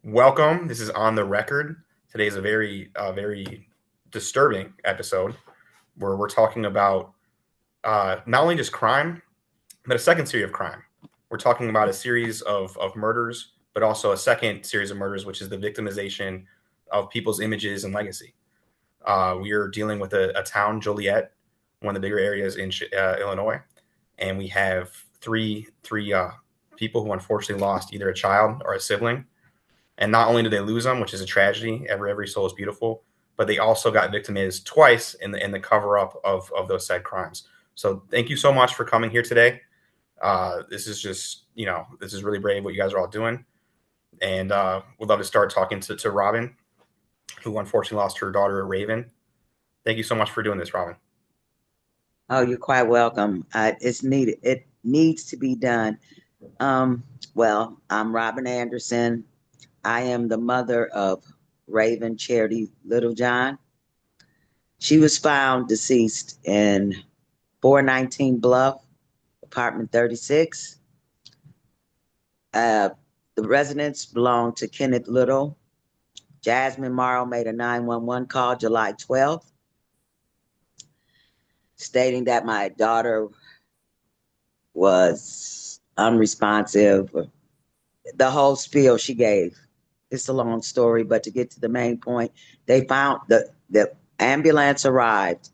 Welcome. This is On the Record. Today is a very disturbing episode where we're talking about not only just crime, but a second series of crime. We're talking about a series of murders, but also a second series of murders, which is the victimization of people's images and legacy. We are dealing with a town, Joliet, one of the bigger areas in Illinois, and we have three people who unfortunately lost either a child or a sibling. And not only did they lose them, which is a tragedy, every soul is beautiful, but they also got victimized twice in the cover up of those said crimes. So thank you so much for coming here today. This is just this is really brave what you guys are all doing, and would love to start talking to Robin, who unfortunately lost her daughter Raven. Thank you so much for doing this, Robin. Oh, you're quite welcome. It's needed. It needs to be done. Well, I'm Robin Anderson. I am the mother of Raven Charity Littlejohn. She was found deceased in 419 Bluff, apartment 36. The residence belonged to Kenneth Little. Jasmine Morrow made a 911 call July 12th, stating that my daughter was unresponsive. The whole spiel she gave. It's a long story, but to get to the main point, they found the ambulance arrived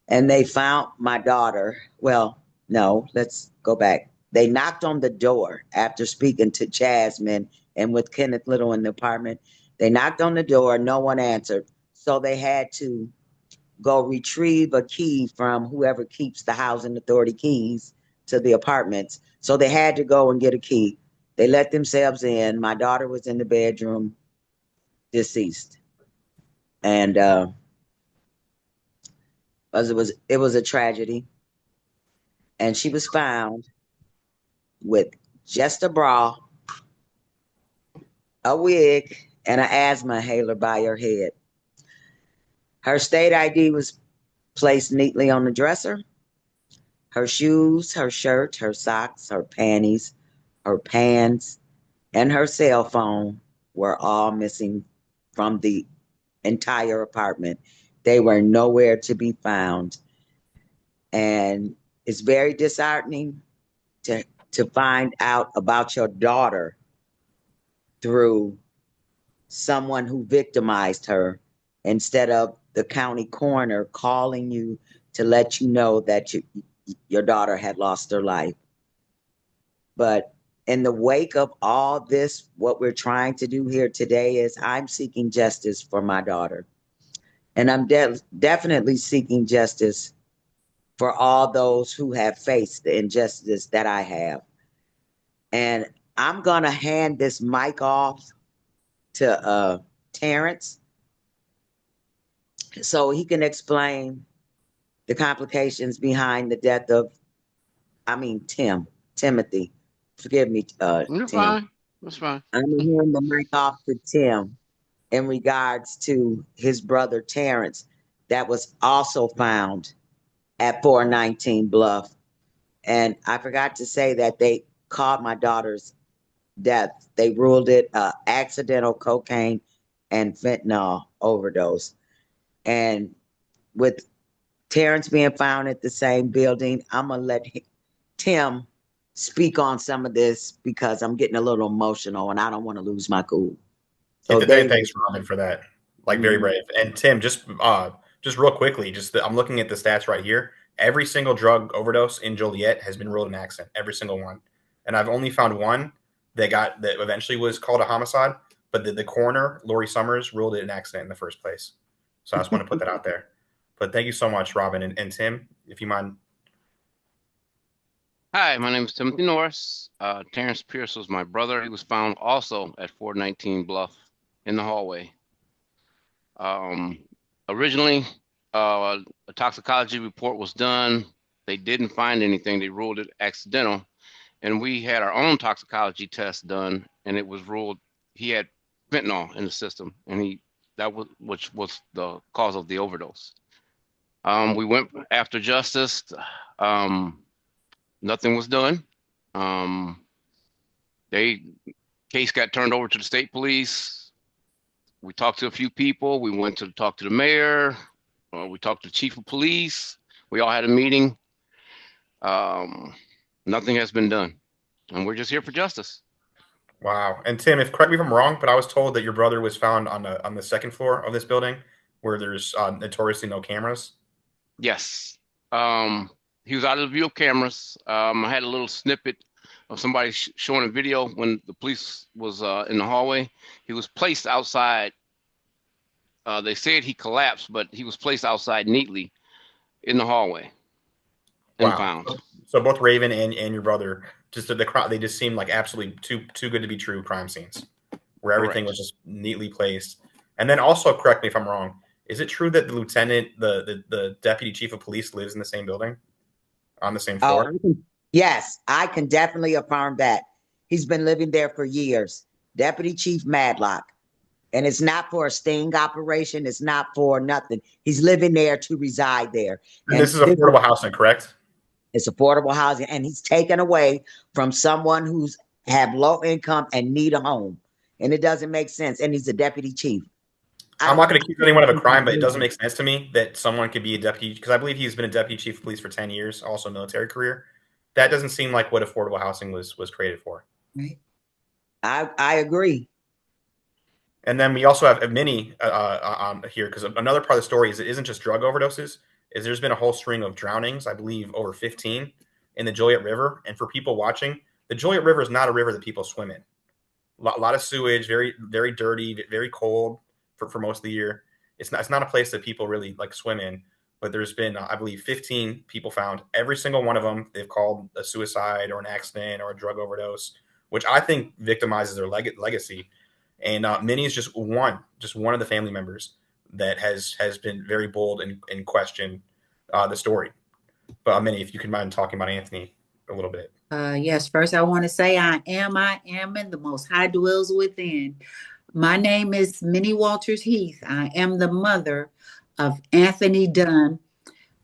and they found my daughter. Well, no, let's go back. They knocked on the door after speaking to Jasmine and with Kenneth Little in the apartment. They knocked on the door, no one answered. So they had to go retrieve a key from whoever keeps the housing authority keys to the apartments. So they had to go and get a key. They let themselves in. My daughter was in the bedroom, deceased. And it was a tragedy. And she was found with just a bra, a wig, and an asthma inhaler by her head. Her state ID was placed neatly on the dresser. Her shoes, her shirt, her socks, her panties, her pants, and her cell phone were all missing from the entire apartment. They were nowhere to be found. And it's very disheartening to find out about your daughter through someone who victimized her instead of the county coroner calling you to let you know that your daughter had lost her life. But in the wake of all this, what we're trying to do here today is I'm seeking justice for my daughter. And I'm definitely seeking justice for all those who have faced the injustice that I have. And I'm going to hand this mic off to Terrence so he can explain the complications behind the death of, Timothy. Forgive me, You're Tim. fine. That's fine. I'm going to hand the mic off to Tim in regards to his brother Terrence that was also found at 419 Bluff. And I forgot to say that they called my daughter's death. They ruled it accidental cocaine and fentanyl overdose. And with Terrence being found at the same building, I'm going to let Tim speak on some of this because I'm getting a little emotional and I don't want to lose my cool. So Thanks, Robin, for that. Like very Mhm. brave. And Tim, just real quickly, I'm looking at the stats right here. Every single drug overdose in Joliet has been ruled an accident. Every single one. And I've only found one that eventually was called a homicide, but the coroner, Laurie Summers, ruled it an accident in the first place. So I just want to put that out there. But thank you so much, Robin. And Tim, if you mind. Hi, my name is Timothy Norris. Terrence Pierce was my brother. He was found also at 419 Bluff in the hallway. Um, Originally, a toxicology report was done. They didn't find anything. They ruled it accidental. And we had our own toxicology test done, and it was ruled he had fentanyl in the system, and which was the cause of the overdose. We went after justice. Nothing was done. Um, they Case got turned over to the state police. We talked to a few people. We went to talk to the mayor. We talked to the chief of police. We all had a meeting. Nothing has been done, and we're just here for justice. Wow. And Tim, if correct me if I'm wrong, but I was told that your brother was found on the second floor of this building, where there's notoriously no cameras. Yes. He was out of the view of cameras. I had a little snippet of somebody showing a video when the police was in the hallway. He was placed outside. They said he collapsed, but he was placed outside neatly in the hallway and found. So both Raven and your brother, just they just seemed like absolutely too good to be true crime scenes, where everything was just neatly placed. And then also, correct me if I'm wrong, is it true that the lieutenant, the deputy chief of police, lives in the same building, on the same floor? Yes, I can definitely affirm that. He's been living there for years. Deputy Chief Madlock. And it's not for a sting operation. It's not for nothing. He's living there to reside there. And this is affordable housing, correct? It's affordable housing. And he's taken away from someone who's have low income and need a home. And it doesn't make sense. And he's a deputy chief. I'm not going to accuse anyone of a crime, but it doesn't make sense to me that someone could be a deputy, because I believe he's been a deputy chief of police for 10 years, also a military career. That doesn't seem like what affordable housing was created for. Right. I agree. And then we also have Minnie here, because another part of the story is it isn't just drug overdoses. Is there's been a whole string of drownings, I believe over 15 in the Joliet River. And for people watching, the Joliet River is not a river that people swim in. A lot of sewage, very, very dirty, very cold for most of the year. It's not a place that people really like swim in. But there's been, I believe, 15 people found. Every single one of them, they've called a suicide or an accident or a drug overdose, which I think victimizes their legacy. And Minnie is just one of the family members that has been very bold and questioned the story. But Minnie, if you could mind talking about Anthony a little bit. Yes, first I want to say I am, and the Most High dwells within. My name is Minnie Walters Heath. I am the mother of Anthony Dunn,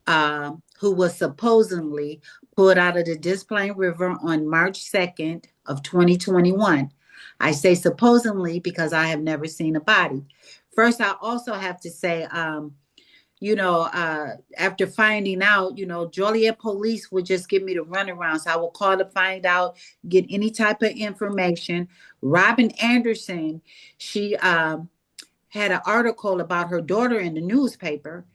who was supposedly pulled out of the Des Plaines River on March 2nd of 2021. I say supposedly because I have never seen a body. First, I also have to say, after finding out, Joliet police would just give me the runaround. So I will call to find out, get any type of information. Robin Anderson, she had an article about her daughter in the newspaper.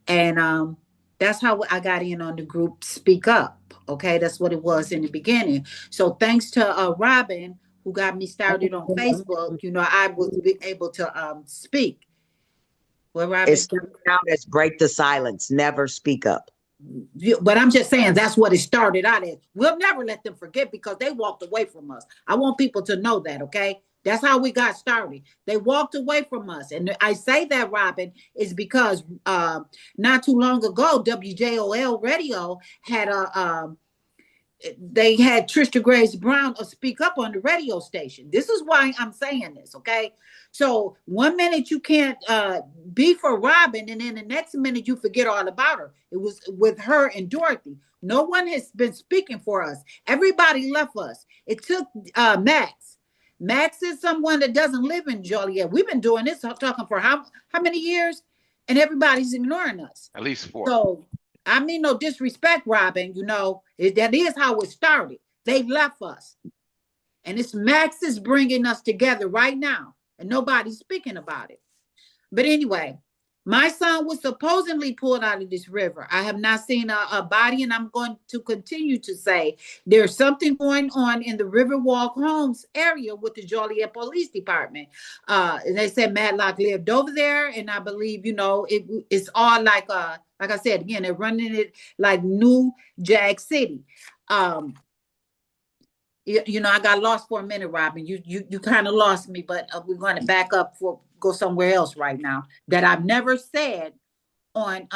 And that's how I got in on the group Speak Up. Okay, that's what it was in the beginning. So thanks to Robin, who got me started on Facebook, I was able to speak. Well, Robin, it started out as break the silence, never speak up. But I'm just saying that's what it started out as. We'll never let them forget because they walked away from us. I want people to know that, okay? That's how we got started. They walked away from us. And I say that, Robin, is because not too long ago, WJOL Radio had they had Trisha Grace Brown speak up on the radio station. This is why I'm saying this, okay? So 1 minute you can't be for Robin, and then the next minute you forget all about her. It was with her and Dorothy. No one has been speaking for us. Everybody left us. It took Max. Max is someone that doesn't live in Joliet. We've been doing this talking for how many years? And everybody's ignoring us. At least 4. So I mean, no disrespect, Robin, that is how it started. They left us. And it's Max is bringing us together right now. And nobody's speaking about it. But anyway, my son was supposedly pulled out of this river. I have not seen a body, and I'm going to continue to say there's something going on in the Riverwalk Homes area with the Joliet Police Department. And they said Madlock lived over there, and I believe, it's all like I said, again, they're running it like New Jack City. I got lost for a minute, Robin. You kind of lost me, but we're going to back up go somewhere else right now that I've never said on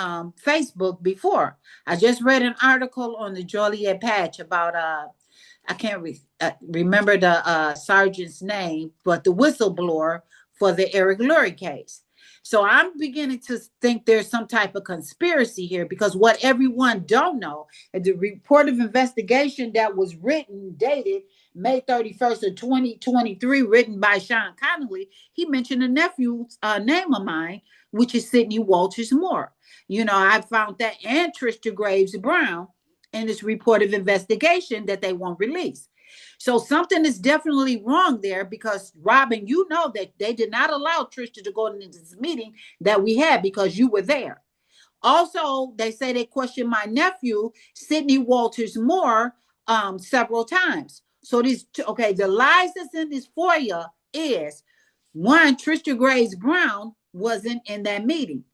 Facebook before. I just read an article on the Joliet Patch about I can't remember the sergeant's name, but the whistleblower for the Eric Laurie case. So I'm beginning to think there's some type of conspiracy here, because what everyone don't know, the report of investigation that was written, dated May 31st of 2023, written by Sean Connolly, he mentioned a nephew's name of mine, which is Sidney Walters Moore. You know, I found that, and Trisha Graves Brown, in this report of investigation that they won't release. So something is definitely wrong there, because Robin, you know that they did not allow Trisha to go into this meeting that we had because you were there. Also, they say they questioned my nephew, Sidney Walters Moore, several times. So the lies that's in this FOIA is, one, Trisha Graves Brown wasn't in that meeting.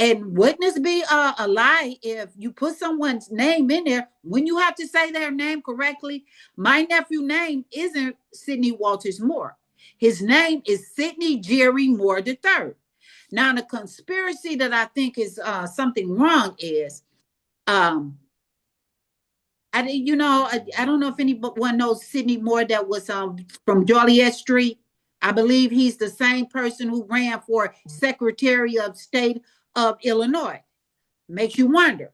And wouldn't this be a lie if you put someone's name in there when you have to say their name correctly? My nephew's name isn't Sidney Walters Moore. His name is Sidney Jerry Moore III. Now, the conspiracy that I think is something wrong is, I don't know if anyone knows Sidney Moore that was from Joliet Street. I believe he's the same person who ran for Secretary of State of Illinois. Makes you wonder.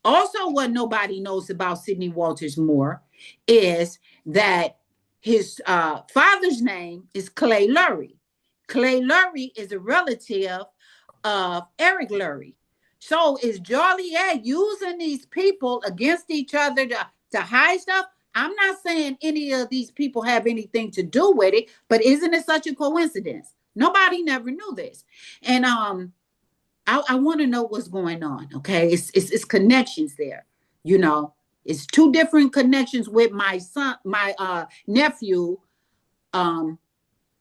Also, what nobody knows about Sidney Walters Moore is that his father's name is Clay Laurie. Clay Laurie is a relative of Eric Laurie. So is Joliet using these people against each other to hide stuff? I'm not saying any of these people have anything to do with it, but isn't it such a coincidence? Nobody never knew this. And I want to know what's going on. Okay, it's connections there. You know, it's two different connections with my son, my nephew,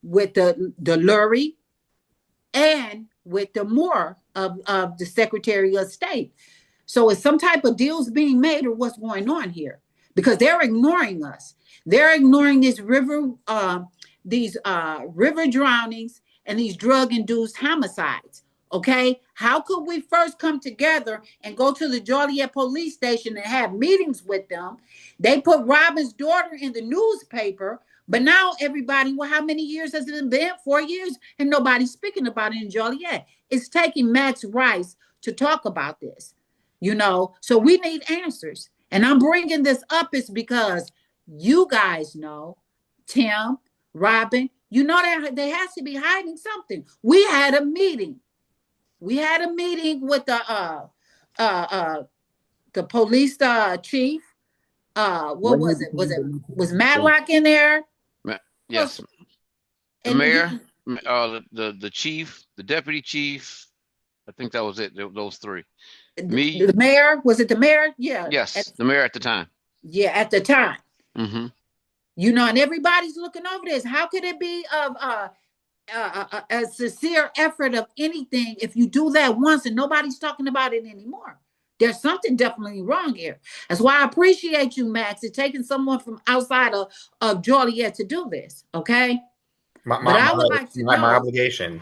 with the Lurie and with the Moore of the Secretary of State. So is some type of deals being made, or what's going on here? Because they're ignoring us. They're ignoring this river drownings and these drug-induced homicides. Okay, how could we first come together and go to the Joliet police station and have meetings with them? They put Robin's daughter in the newspaper, but now everybody, well, how many years has it been? 4 years, and nobody's speaking about it in Joliet. It's taking Max Rice to talk about this, you know. So we need answers, and I'm bringing this up is because you guys know, Tim, Robin, you know that they has to be hiding something. We had a meeting. We had a meeting with the police chief. What was it? Was Matlock in there? Yes. The mayor, the chief, the deputy chief. I think that was it. Those three. Me. The mayor, was it the mayor? Yeah. Yes, the mayor at the time. Yeah, at the time. Mm-hmm. You know, and everybody's looking over this. How could it be of a sincere effort of anything if you do that once and nobody's talking about it anymore? There's something definitely wrong here. That's why I appreciate you, Max, and taking someone from outside of Joliet to do this. Okay. I would like to know my obligation.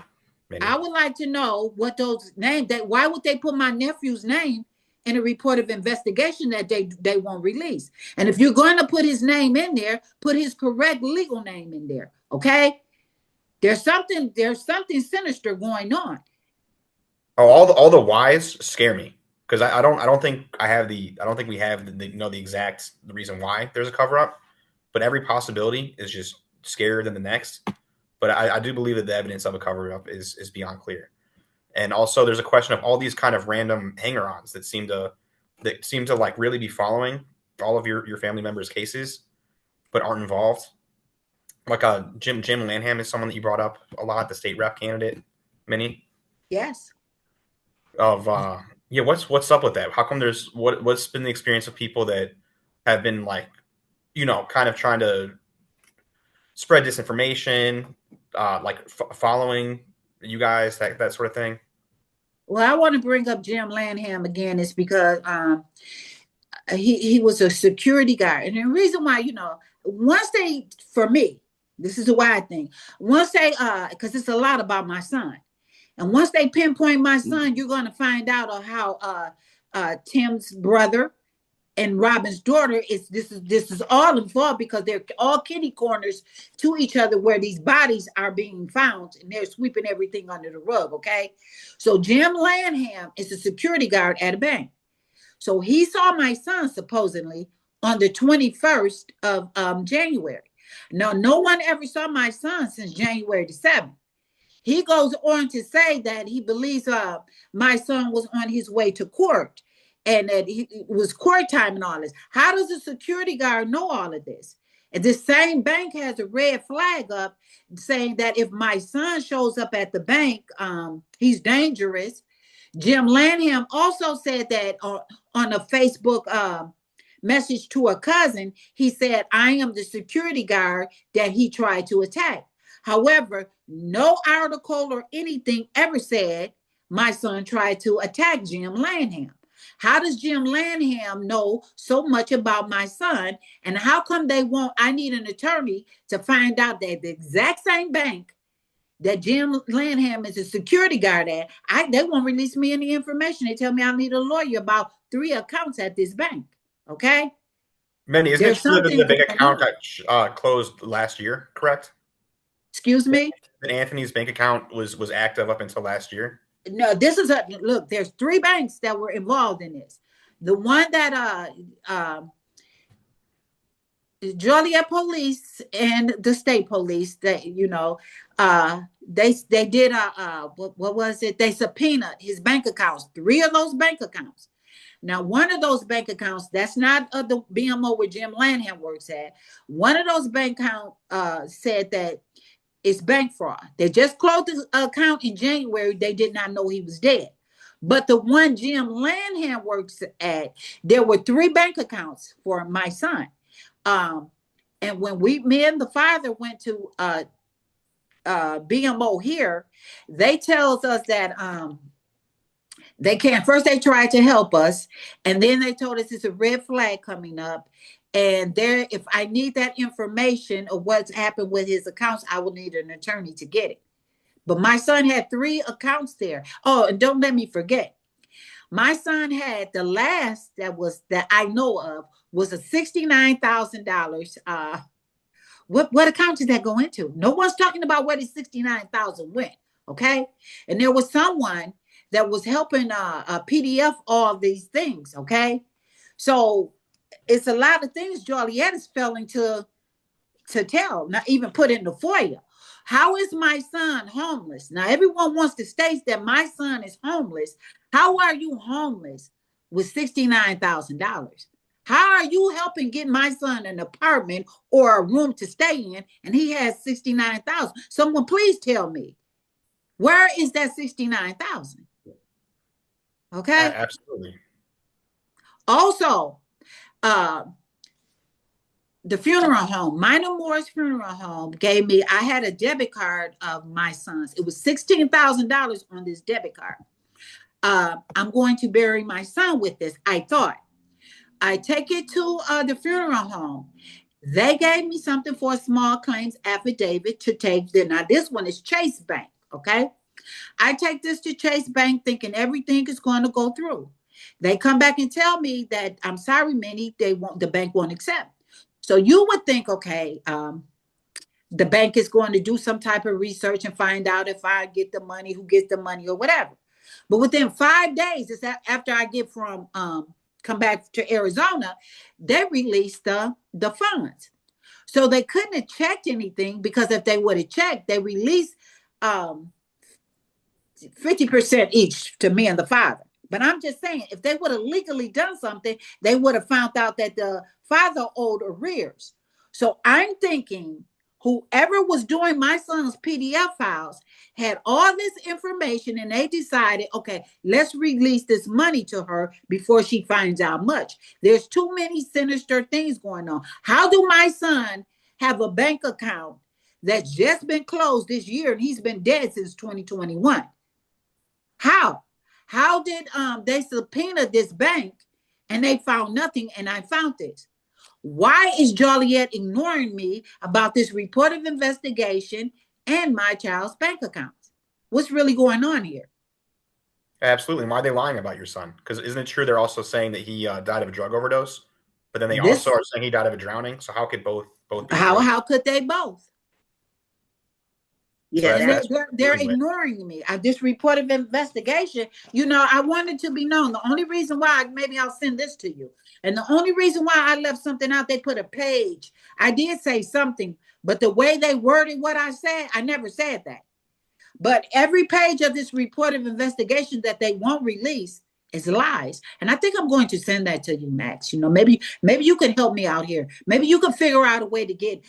Minnie. I would like to know what those names why would they put my nephew's name in a report of investigation that they won't release? And if you're going to put his name in there, put his correct legal name in there. Okay. There's something sinister going on. Oh, all the whys scare me, because I don't think we have the exact reason why there's a cover up, but every possibility is just scarier than the next. But I do believe that the evidence of a cover up is beyond clear. And also there's a question of all these kind of random hanger-ons that seem to like really be following all of your family members' cases, but aren't involved. Like Jim Lanham is someone that you brought up a lot, the state rep candidate, Minnie. Yes. What's up with that? How come what's been the experience of people that have been like, kind of trying to spread disinformation, following you guys, that sort of thing? Well, I want to bring up Jim Lanham again is because he was a security guard, and the reason why, for me, this is the way I think. Once they, because it's a lot about my son, and once they pinpoint my son, you're going to find out how Tim's brother and Robin's daughter this is all involved because they're all kitty corners to each other where these bodies are being found, and they're sweeping everything under the rug. Okay, so Jim Lanham is a security guard at a bank. So he saw my son supposedly on the 21st of January. Now, no one ever saw my son since January the 7th. He goes on to say that he believes my son was on his way to court and that it was court time and all this. How does a security guard know all of this? And this same bank has a red flag up saying that if my son shows up at the bank, he's dangerous. Jim Lanham also said that on a Facebook message to a cousin, he said, I am the security guard that he tried to attack. However, no article or anything ever said my son tried to attack Jim Lanham. How does Jim Lanham know so much about my son? And how come I need an attorney to find out that the exact same bank that Jim Lanham is a security guard at, they won't release me any information. They tell me I need a lawyer about 3 accounts at this bank. Okay? Manny, isn't it true that the bank account got closed last year, correct? Excuse me? That Anthony's bank account was active up until last year? No, look, there's 3 banks that were involved in this. The one that Joliet police and the state police, that they did what was it? They subpoenaed his bank accounts, 3 of those bank accounts. Now, one of those bank accounts, that's not the BMO where Jim Lanham works at. One of those bank accounts said that it's bank fraud. They just closed the account in January. They did not know he was dead. But the one Jim Lanham works at, there were 3 bank accounts for my son. And when me and the father went to BMO here, they tells us that they can't. First, they tried to help us, and then they told us it's a red flag coming up. And if I need that information of what's happened with his accounts, I will need an attorney to get it. But my son had 3 accounts there. Oh, and don't let me forget, my son had the last that I know of was a $69,000. What account did that go into? No one's talking about where the $69,000 went. Okay, and there was someone that was helping PDF all these things. Okay, so it's a lot of things Joliet is failing to tell, not even put in the FOIA. How is my son homeless? Now, everyone wants to state that my son is homeless. How are you homeless with $69,000? How are you helping get my son an apartment or a room to stay in, and he has $69,000? Someone please tell me, where is that $69,000? Okay. Absolutely. Also, the funeral home, Minor Moore's funeral home gave me, I had a debit card of my son's. It was $16,000 on this debit card. I'm going to bury my son with this, I thought. I take it to the funeral home. They gave me something for a small claims affidavit to take. Now, this one is Chase Bank, okay? I take this to Chase Bank thinking everything is going to go through. They come back and tell me that, I'm sorry, Minnie, the bank won't accept. So you would think, okay, the bank is going to do some type of research and find out if I get the money, who gets the money or whatever. But within 5 days, it's after I get from come back to Arizona, they released the funds. So they couldn't have checked anything, because if they would have checked, they released 50% each to me and the father. But I'm just saying, if they would have legally done something, they would have found out that the father owed arrears. So I'm thinking whoever was doing my son's PDF files had all this information, and they decided, okay, let's release this money to her before she finds out much. There's too many sinister things going on. How do my son have a bank account that's just been closed this year, and he's been dead since 2021? How? How did they subpoena this bank and they found nothing, and I found this? Why is Joliet ignoring me about this report of investigation and my child's bank accounts? What's really going on here? Absolutely. Why are they lying about your son? Because isn't it true they're also saying that he died of a drug overdose, but then they also This are saying he died of a drowning. So how could both be true? how could they both? So Yeah, And that's they're dealing with. ignoring me. This report of investigation, I wanted to be known. The only reason why, maybe I'll send this to you. And the only reason why I left something out, they put a page. I did say something, but the way they worded what I said, I never said that. But every page of this report of investigation that they won't release is lies. And I think I'm going to send that to you, Max. Maybe you can help me out here. Maybe you can figure out a way to get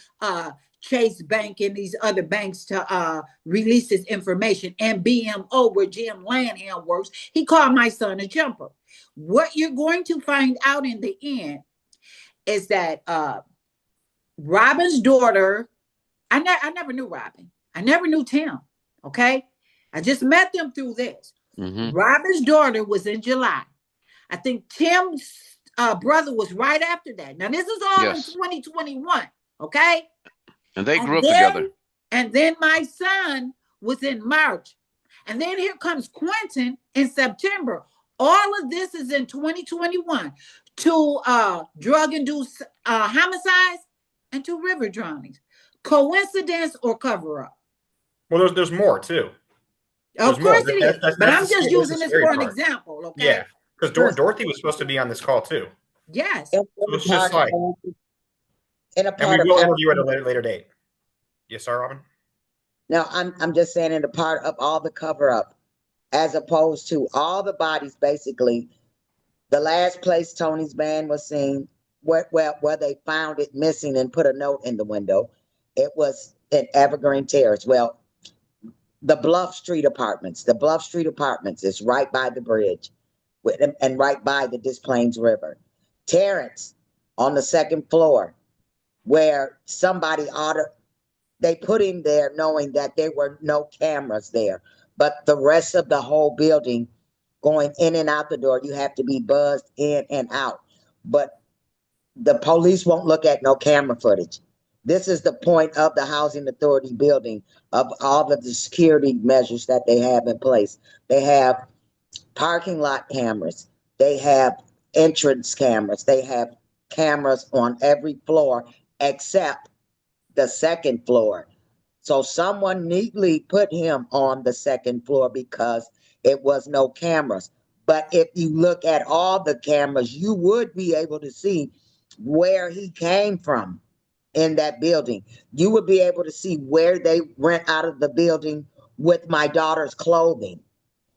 Chase Bank and these other banks to release this information, and BMO, where Jim Lanham works. He called my son a jumper. What you're going to find out in the end is that Robin's daughter, I never knew Robin. I never knew Tim. Okay. I just met them through this. Mm-hmm. Robin's daughter was in July. I think Tim's brother was right after that. Now, this is all in 2021. Okay. And they grew up together. And then my son was in March. And then here comes Quentin in September. All of this is in 2021. Two drug-induced homicides and two river drownings. Coincidence or cover-up? Well, there's more too. Of course it is. But I'm just using this for an example, okay? Yeah, because Dorothy was supposed to be on this call too. Yes. So it's just like, and we will interview at a later date. Yes, sir, Robin? No, I'm just saying in the part of all the cover-up, as opposed to all the bodies, basically, the last place Tony's van was seen, where they found it missing and put a note in the window, it was in Evergreen Terrace. Well, the Bluff Street Apartments is right by the bridge and right by the Des Plaines River. Terrence on the second floor, where somebody they put him there knowing that there were no cameras there, but the rest of the whole building, going in and out the door, you have to be buzzed in and out. But the police won't look at no camera footage. This is the point of the Housing Authority building, of all of the security measures that they have in place. They have parking lot cameras. They have entrance cameras. They have cameras on every floor except the second floor. So someone neatly put him on the second floor because it was no cameras. But if you look at all the cameras, you would be able to see where he came from in that building. You would be able to see where they went out of the building with my daughter's clothing.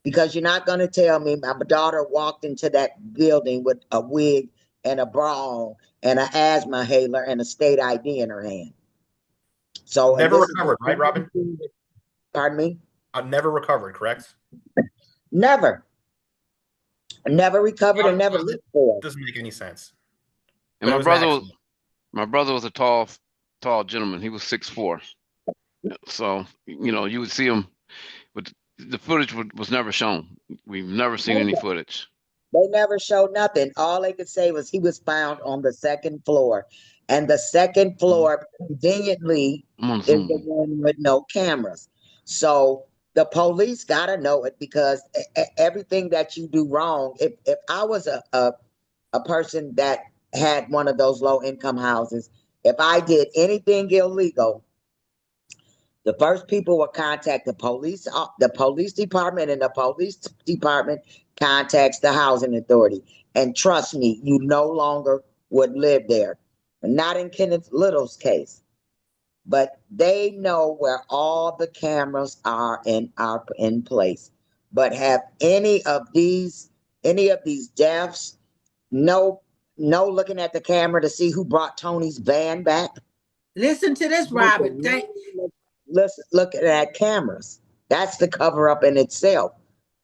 Because you're not going to tell me my daughter walked into that building with a wig and a bra on and an asthma inhaler and a state ID in her hand. So never recovered, right, Robin? Pardon me? Never recovered, correct? Never recovered and never looked for it. Doesn't make any sense. And my brother was a tall gentleman. He was 6'4". So you would see him, but the footage was never shown. We've never seen any footage. They never showed nothing. All they could say was he was found on the second floor. And the second floor conveniently is the one with no cameras. So the police got to know it, because everything that you do wrong, if I was a person that had one of those low income houses, if I did anything illegal, the first people would contact the police department, and the police department contacts the Housing Authority. And trust me, you no longer would live there. Not in Kenneth Little's case, but they know where all the cameras are in place. But have any of these deaths, no looking at the camera to see who brought Tony's van back? Listen to this, Robin. Let's look at cameras. That's the cover up in itself.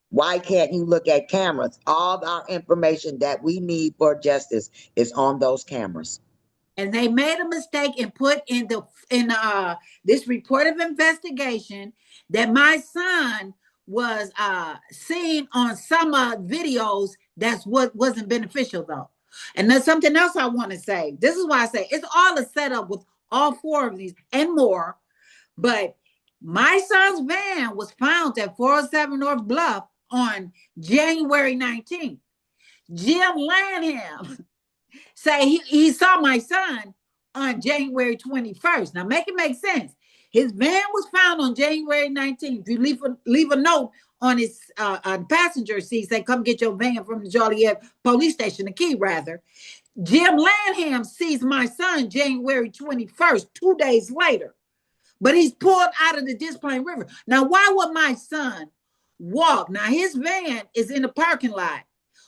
Why can't you look at cameras? All our information that we need for justice is on those cameras. And they made a mistake and put in this report of investigation that my son was seen on some videos. That's what wasn't beneficial, though. And there's something else I want to say. This is why I say it's all a setup with all four of these and more. But my son's van was found at 407 North Bluff on January 19th. Jim Lanham say he saw my son on January 21st. Now make it make sense. His van was found on January 19th. You leave a note on his passenger seat, say, come get your van from the Joliet police station, the key rather. Jim Lanham sees my son January 21st, 2 days later, but he's pulled out of the Des Plaines River. Now, why would my son walk? Now, his van is in the parking lot.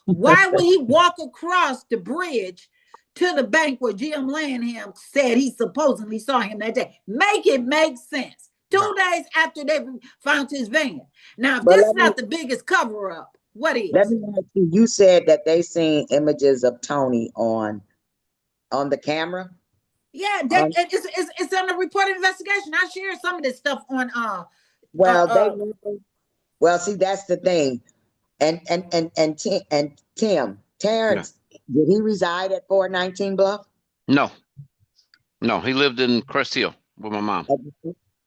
Why would he walk across the bridge to the bank where Jim Lanham said he supposedly saw him that day? Make it make sense. 2 days after they found his van. Now, if this is not the biggest cover up, what is? Let me ask you, you said that they seen images of Tony on the camera? Yeah, it's on the reported investigation. I shared some of this stuff on well, see, that's the thing. And Tim, Terrence, did he reside at 419 Bluff? No, he lived in Crest Hill with my mom.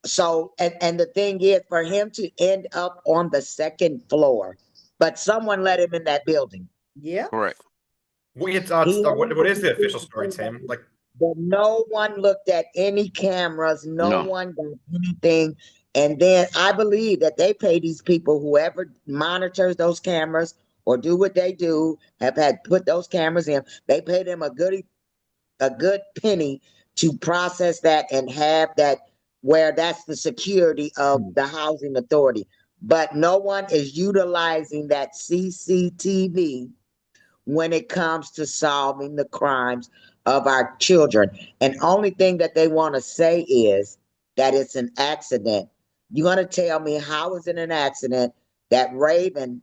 So, and the thing is, for him to end up on the second floor, but someone let him in that building. Yeah, correct. What is the official story, Tim? Like, but no one looked at any cameras. No one got anything. And then I believe that they pay these people, whoever monitors those cameras or do what they do, have had put those cameras in. They pay them a good penny to process that and have that where that's the security of the housing authority. But no one is utilizing that CCTV when it comes to solving the crimes of our children. And only thing that they want to say is that it's an accident. You're going to tell me how is it an accident that Raven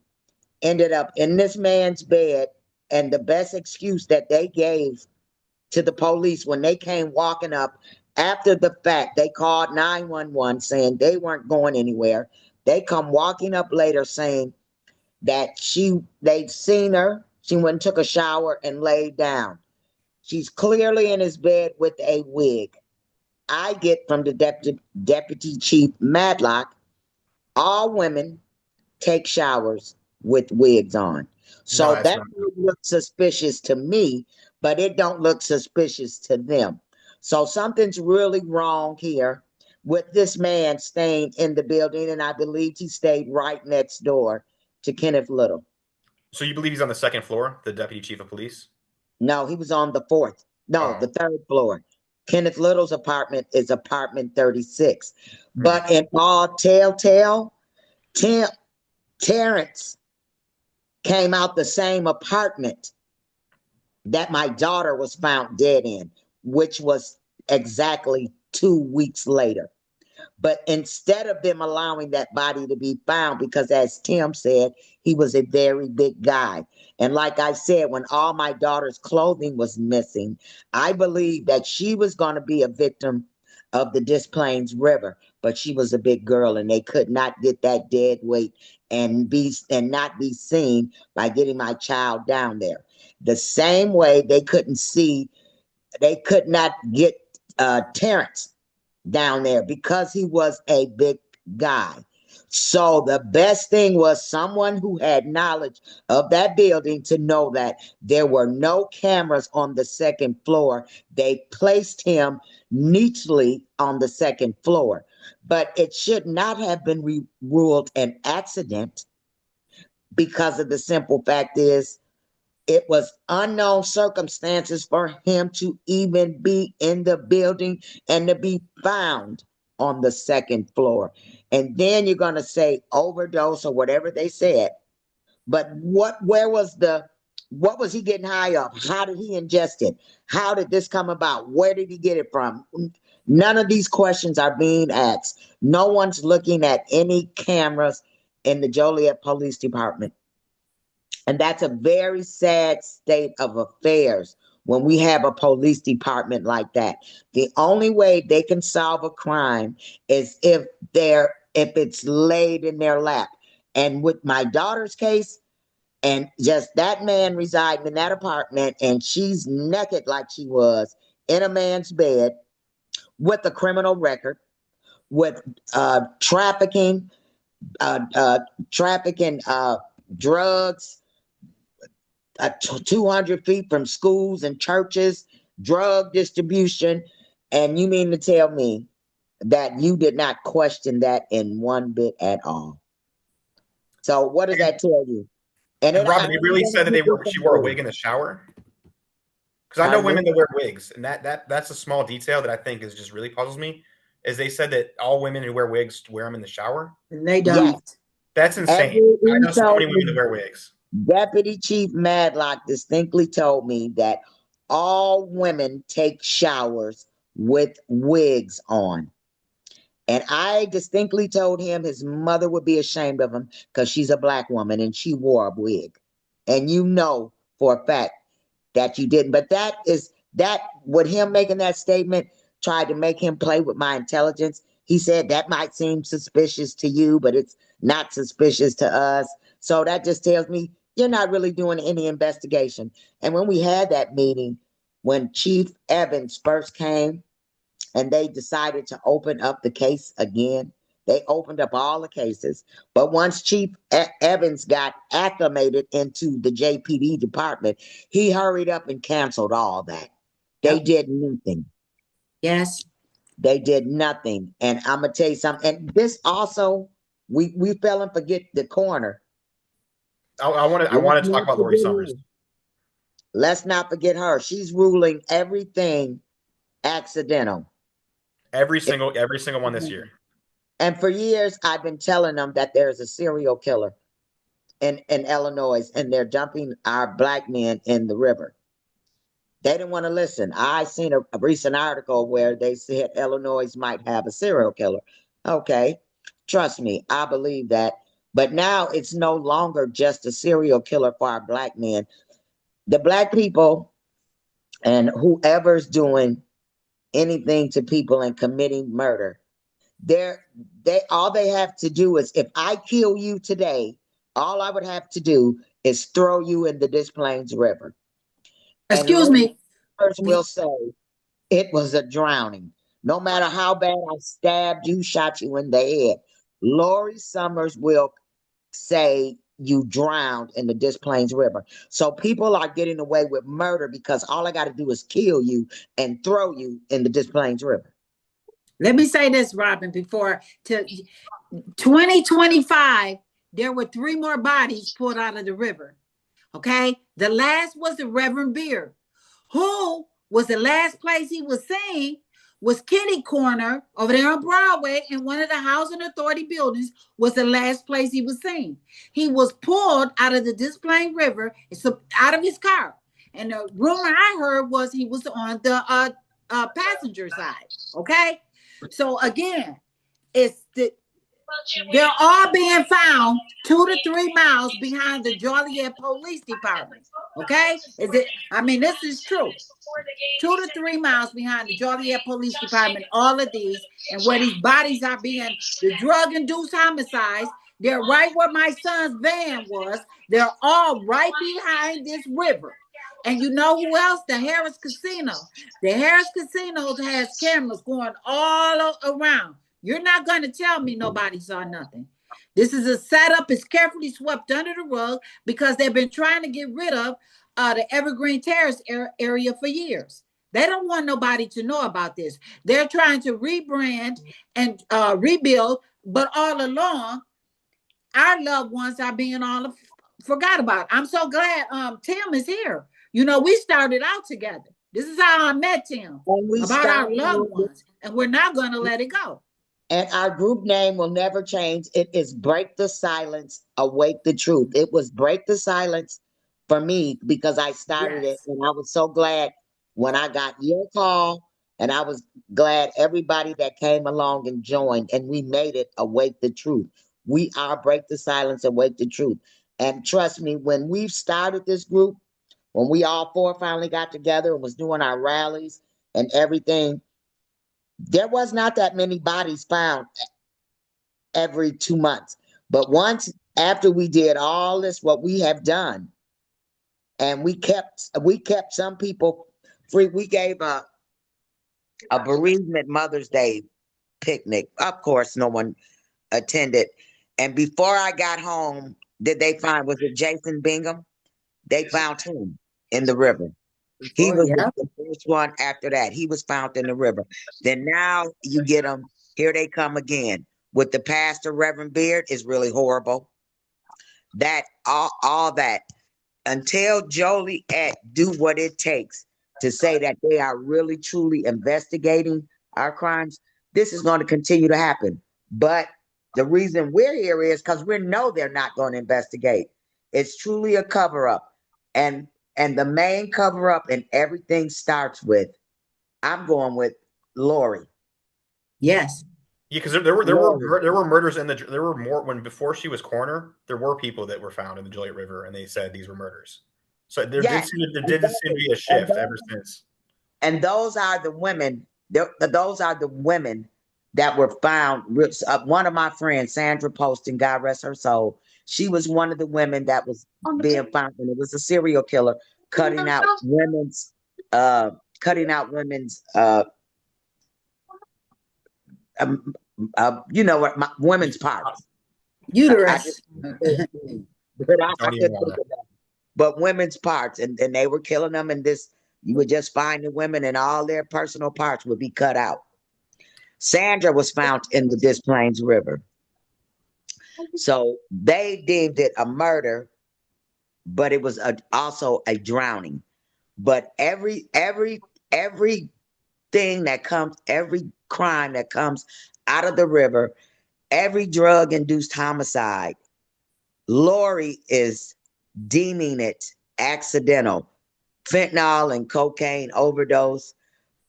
ended up in this man's bed, and the best excuse that they gave to the police when they came walking up after the fact, they called 911 saying they weren't going anywhere. They come walking up later saying that they'd seen her. She went and took a shower and laid down. She's clearly in his bed with a wig. I get from the Deputy Chief Madlock, all women take showers with wigs on. So that looks suspicious to me, but it don't look suspicious to them. So something's really wrong here with this man staying in the building, and I believe he stayed right next door to Kenneth Little. So you believe he's on the second floor, the Deputy Chief of Police? No, he was on the fourth. No, the third floor. Kenneth Little's apartment is apartment 36. But in all telltale, Terrence came out the same apartment that my daughter was found dead in, which was exactly 2 weeks later. But instead of them allowing that body to be found, because as Tim said, he was a very big guy. And like I said, when all my daughter's clothing was missing, I believed that she was going to be a victim of the Des Plaines River, but she was a big girl and they could not get that dead weight and not be seen by getting my child down there. The same way they could not get Terrence down there because he was a big guy. So the best thing was someone who had knowledge of that building to know that there were no cameras on the second floor. They placed him neatly on the second floor, but it should not have been ruled an accident because of the simple fact is it was unknown circumstances for him to even be in the building and to be found on the second floor. And then you're going to say overdose or whatever they said. But what was he getting high of? How did he ingest it? How did this come about? Where did he get it from? None of these questions are being asked. No one's looking at any cameras in the Joliet Police Department. And that's a very sad state of affairs when we have a police department like that. The only way they can solve a crime is if it's laid in their lap. And with my daughter's case, and just that man residing in that apartment, and she's naked like she was in a man's bed with a criminal record, with trafficking, trafficking drugs 200 feet from schools and churches, drug distribution. And you mean to tell me that you did not question that in one bit at all? So what does that tell you? And Robin, they really said that she wore a wig in the shower? Because I know women that wear wigs, and that's a small detail that I think is just really puzzles me. Is they said that all women who wear wigs wear them in the shower? And they don't. Yes. That's insane. I know so many women that wear wigs. Deputy Chief Madlock distinctly told me that all women take showers with wigs on. And I distinctly told him his mother would be ashamed of him because she's a black woman and she wore a wig. And you know for a fact that you didn't. But that with him making that statement tried to make him play with my intelligence. He said that might seem suspicious to you, but it's not suspicious to us. So that just tells me you're not really doing any investigation. And when we had that meeting, when Chief Evans first came and they decided to open up the case again, they opened up all the cases. But once Chief Evans got acclimated into the JPD department, he hurried up and canceled all that. They did nothing. Yes. They did nothing. And I'm going to tell you something. And this also, we fell and forget the coroner. I want to talk about Laurie Summers. Let's not forget her. She's ruling everything accidental. Every single one this year. And for years, I've been telling them that there's a serial killer in Illinois, and they're dumping our black men in the river. They didn't want to listen. I seen a recent article where they said Illinois might have a serial killer. Okay, trust me, I believe that. But now it's no longer just a serial killer for our black men. The black people and whoever's doing anything to people and committing murder, all they have to do is, if I kill you today, all I would have to do is throw you in the Des Plaines River. Excuse me. First will say it was a drowning. No matter how bad I stabbed you, shot you in the head, Laurie Summers will say you drowned in the Des Plaines River. So people are getting away with murder because all I got to do is kill you and throw you in the Des Plaines River. Let me say this, Robin, before 2025, there were 3 more bodies pulled out of the river. Okay. The last was the Reverend Beard, who was the last place he was seen was Kitty Corner over there on Broadway, in one of the Housing Authority buildings was the last place he was seen. He was pulled out of the Des Plaines River, out of his car. And the rumor I heard was he was on the passenger side. Okay. So again, they're all being found 2 to 3 miles behind the Joliet Police Department. Okay? This is true. 2 to 3 miles behind the Joliet Police Department, all of these, and where these bodies are being, the drug-induced homicides, they're right where my son's van was. They're all right behind this river. And you know who else? The Harris Casino. The Harris Casino has cameras going all around. You're not going to tell me nobody saw nothing. This is a setup. It's carefully swept under the rug because they've been trying to get rid of the Evergreen Terrace area for years. They don't want nobody to know about this. They're trying to rebrand and rebuild, but all along, our loved ones are being all forgot about. I'm so glad Tim is here. You know, we started out together. This is how I met Tim, about our loved ones, and we're not going to let it go. And our group name will never change. It is Break the Silence, Awake the Truth. It was Break the Silence for me because I started it, and I was so glad when I got your call, and I was glad everybody that came along and joined, and we made it Awake the Truth. We are Break the Silence, Awake the Truth. And trust me, when we started this group, when we all 4 finally got together and was doing our rallies and everything, there was not that many bodies found every 2 months. But once after we did all this, what we have done, and we kept some people free. We gave a bereavement Mother's Day picnic. Of course, no one attended. And before I got home, did they find, was it Jason Bingham? They found him in the river. He was Yeah. the first one after that. He was found in the river. Then now you get them, here they come again. With the pastor, Reverend Beard, is really horrible. That, all that, until Joliet do what it takes to say that they are really, truly investigating our crimes, this is going to continue to happen. But the reason we're here is because we know they're not going to investigate. It's truly a cover-up. And the main cover-up and everything starts with, I'm going with Laurie. Yes. Yeah, because there were murders in there were more when before she was coroner. There were people that were found in the Joliet River, and they said these were murders. So there did seem to be a shift ever since. And those are the women. Those are the women that were found. One of my friends, Sandra Poston, God rest her soul, she was one of the women that was being found, and it was a serial killer cutting out women's, you know what, women's parts. Uterus. But women's parts, and they were killing them, and this, you would just find the women and all their personal parts would be cut out. Sandra was found in the Des Plaines River. So they deemed it a murder, but it was also a drowning. But everything that comes, every crime that comes out of the river, every drug-induced homicide, Laurie is deeming it accidental. Fentanyl and cocaine overdose,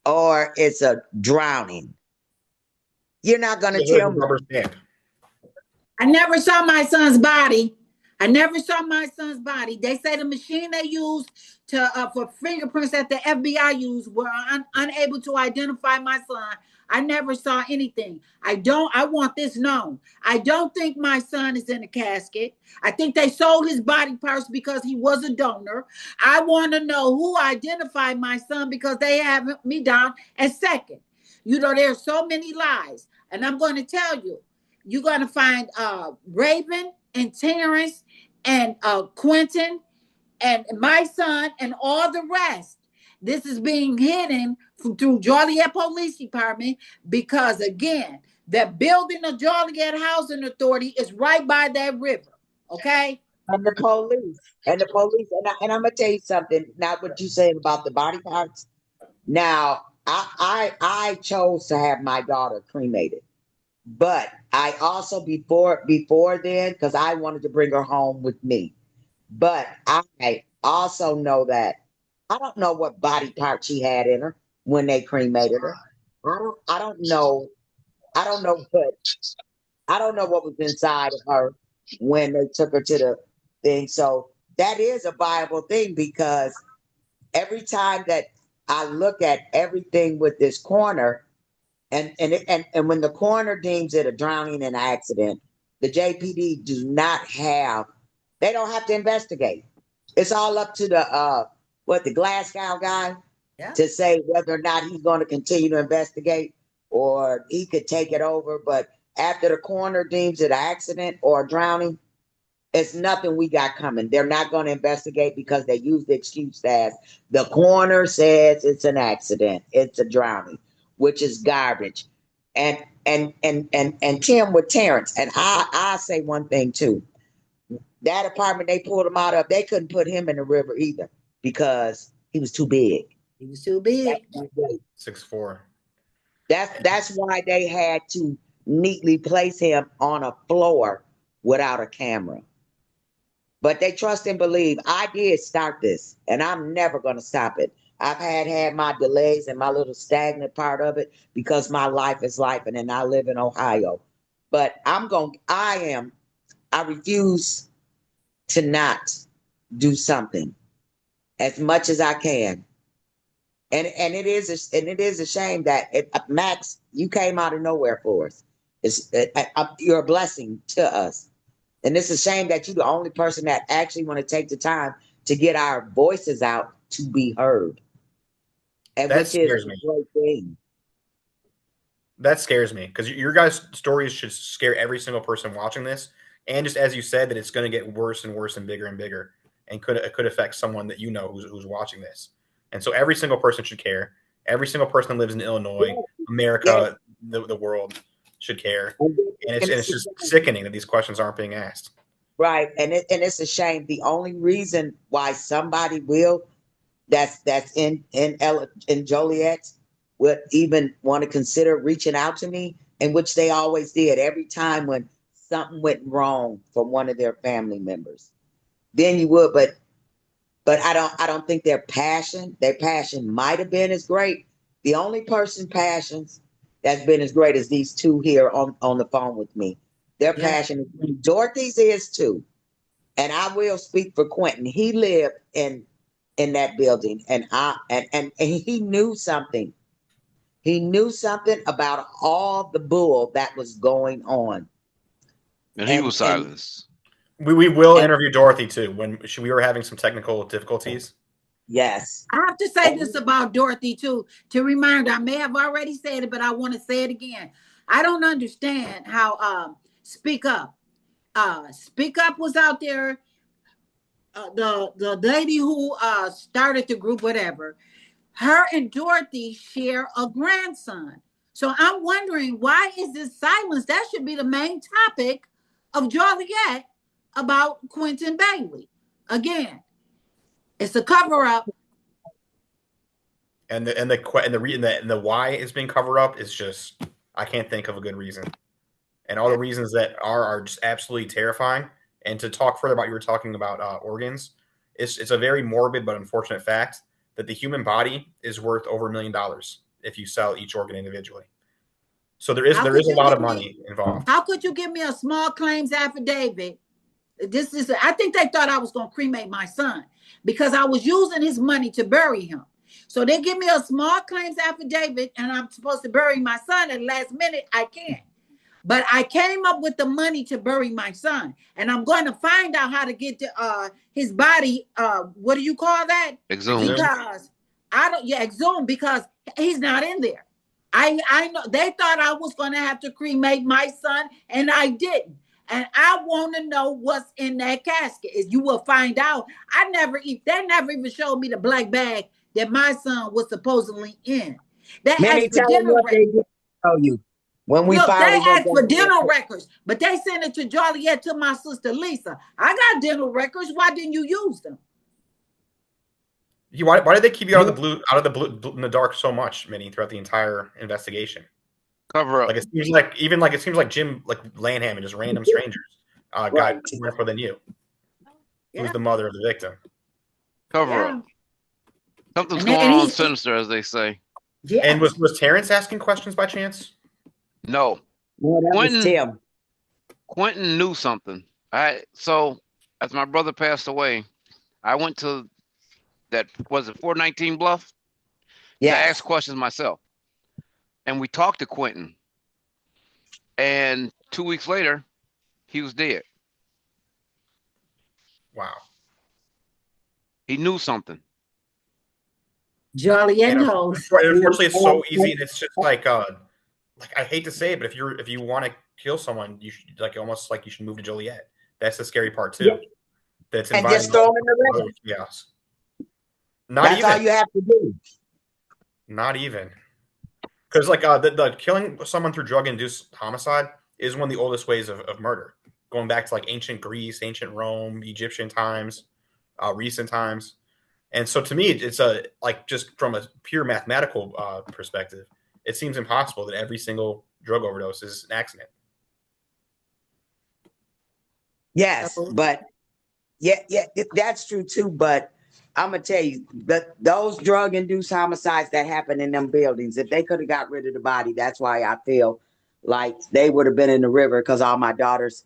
or it's a drowning. You're not going to tell me. I never saw my son's body. They say the machine they used for fingerprints that the FBI used were unable to identify my son. I never saw anything. I want this known. I don't think my son is in a casket. I think they sold his body parts because he was a donor. I want to know who identified my son because they have me down as second. There's so many lies. And I'm going to tell you, you're going to find Raven and Terrence and Quentin and my son and all the rest. This is being hidden through Joliet Police Department because, again, the building of Joliet Housing Authority is right by that river, okay? And the police. And I'm going to tell you something, not what you're saying about the body parts. Now, I chose to have my daughter cremated. But I also, before then, because I wanted to bring her home with me. But I also know that I don't know what body part she had in her when they cremated her. I don't know what was inside of her when they took her to the thing. So that is a viable thing, because every time that I look at everything with this coroner, and when the coroner deems it a drowning and accident, the JPD they don't have to investigate. It's all up to the Glasgow guy to say whether or not he's going to continue to investigate, or he could take it over. But after the coroner deems it an accident or a drowning, it's nothing we got coming. They're not going to investigate because they use the excuse as the coroner says it's an accident, it's a drowning, which is garbage. And Tim with Terrence, and I say one thing too. That apartment they pulled him out of, they couldn't put him in the river either because he was too big. He was too big. 6'4". That's why they had to neatly place him on a floor without a camera. But they trust and believe. I did start this, and I'm never going to stop it. I've had my delays and my little stagnant part of it because my life is life, and I live in Ohio. But I refuse to not do something as much as I can. And it is a shame that Max, you came out of nowhere for us. You're a blessing to us. And it's a shame that you're the only person that actually want to take the time to get our voices out to be heard. And that scares me. A great thing. That scares me because your guys' stories should scare every single person watching this. and just as you said, that it's going to get worse and worse and bigger, and it could affect someone that you know who's watching this. And so every single person should care. Every single person that lives in Illinois, America, the world should care. And it's just sickening that these questions aren't being asked. Right, and it's a shame. The only reason why somebody will that's in Joliet would even want to consider reaching out to me, and which they always did every time when something went wrong for one of their family members. Then you would, but I don't think their passion might have been as great. The only person passions that's been as great as these two here on the phone with me. Their passion is Dorothy's is too. And I will speak for Quentin. He lived in that building, and he knew something. He knew something about all the bull that was going on. And he was silenced. We will interview Dorothy too when we were having some technical difficulties. Yes. I have to say this about Dorothy too, to remind her. I may have already said it, but I want to say it again. I don't understand how Speak Up. Speak Up was out there. The lady who started the group, whatever, her and Dorothy share a grandson. So I'm wondering, why is this silence? That should be the main topic of Joliet about Quentin Bailey. Again, it's a cover up. And the why is being covered up is just, I can't think of a good reason. And all the reasons that are just absolutely terrifying. And to talk further about, you were talking about organs. It's a very morbid but unfortunate fact that the human body is worth over $1 million if you sell each organ individually. So there is a lot of money involved. How could you give me a small claims affidavit? I think they thought I was going to cremate my son because I was using his money to bury him. So they give me a small claims affidavit and I'm supposed to bury my son at the last minute. I can't. But I came up with the money to bury my son, and I'm going to find out how to get to his body. What do you call that? Exhumed. Because exhumed because he's not in there. I know they thought I was going to have to cremate my son, and I didn't. And I want to know what's in that casket. As you will find out. They never even showed me the black bag that my son was supposedly in. They asked for dinner what they did tell you. When we they asked for dental records, but they sent it to Joliet to my sister Lisa. I got dental records. Why didn't you use them? Why did they keep you out of the blue in the dark so much, Minnie, throughout the entire investigation? Cover up. Like it seems like Jim, like Lanham and just random strangers got more info than you. Who's the mother of the victim? Cover up. Something's going on sinister, as they say. Yeah. And was Terrence asking questions by chance? No. Quentin knew something. So as my brother passed away, I went to that, was it 419 Bluff? Yeah. To ask questions myself. And we talked to Quentin. And 2 weeks later, he was dead. Wow. He knew something. Joliet knows. Unfortunately, it's so easy, and it's just like I hate to say it, but if you want to kill someone, you should almost like you should move to Joliet. That's the scary part too. Yeah. That's and just throw them in the river. Yes. That's all you have to do. Not even, because the killing someone through drug-induced homicide is one of the oldest ways of murder, going back to ancient Greece, ancient Rome, Egyptian times, recent times. And so to me, it's just from a pure mathematical perspective, it seems impossible that every single drug overdose is an accident. Yes, but that's true too. But I'm gonna tell you that those drug-induced homicides that happen in them buildings, if they could have got rid of the body, that's why I feel like they would have been in the river because all my daughter's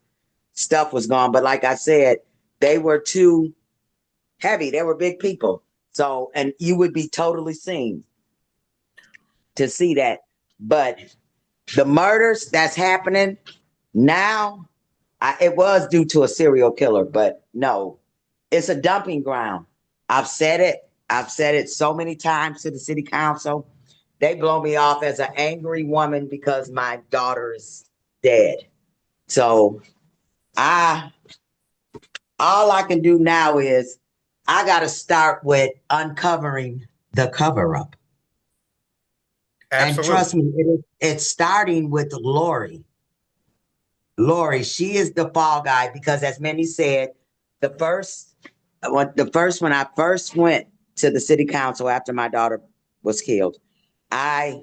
stuff was gone. But like I said, they were too heavy. They were big people. So, and you would be totally seen to see that. But the murders that's happening now, it was due to a serial killer, but no, it's a dumping ground. I've said it so many times to the city council. They blow me off as an angry woman because my daughter is dead. So All I can do now is I got to start with uncovering the cover up. And Absolutely. trust me, it's starting with Laurie. Laurie, she is the fall guy because, as many said, when I first went to the city council after my daughter was killed, I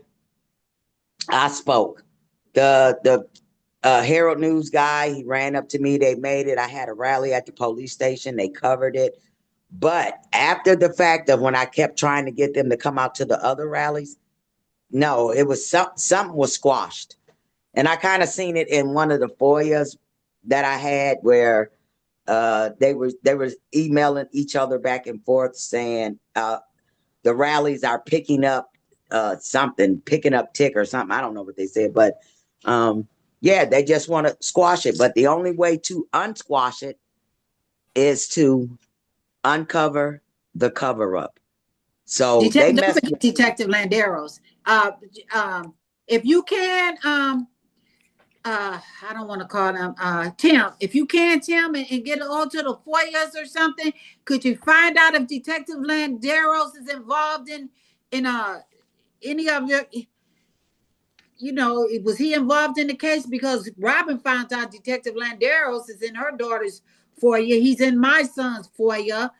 spoke. The Herald News guy, he ran up to me. They made it. I had a rally at the police station. They covered it. But after the fact of when I kept trying to get them to come out to the other rallies, no, it was something was squashed. And I kind of seen it in one of the FOIAs that I had where they were emailing each other back and forth saying the rallies are picking up picking up tick or something. I don't know what they said, but yeah, they just want to squash it. But the only way to unsquash it is to uncover the cover up. So they Don't messed forget with Detective Landeros. If you can, I don't want to call them Tim. If you can, Tim, and get all to the FOIAs or something, could you find out if Detective Landeros is involved in any of your, was he involved in the case? Because Robin found out Detective Landeros is in her daughter's FOIA. He's in my son's FOIA.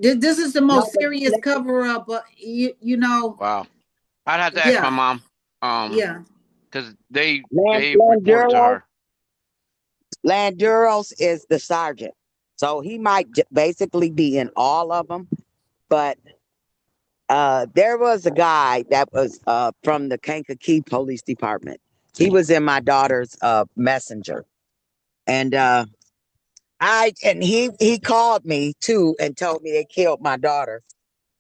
This is the most serious cover up, Wow. I'd have to ask my yeah, mom. yeah. Because they reported to her. Landeros is the sergeant. So he might basically be in all of them. But there was a guy that was from the Kankakee Police Department. He was in my daughter's messenger. And he called me too and told me they killed my daughter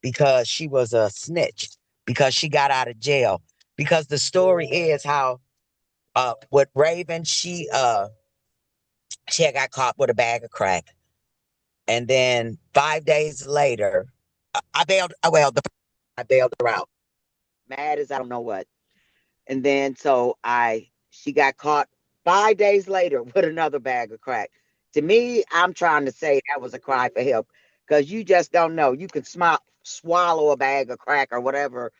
because she was a snitch, because she got out of jail. Because the story is how with Raven, she had got caught with a bag of crack. And then 5 days later, I bailed her out. Mad as I don't know what. And then she got caught 5 days later with another bag of crack. To me, I'm trying to say that was a cry for help because you just don't know. You can swallow a bag of crack or whatever,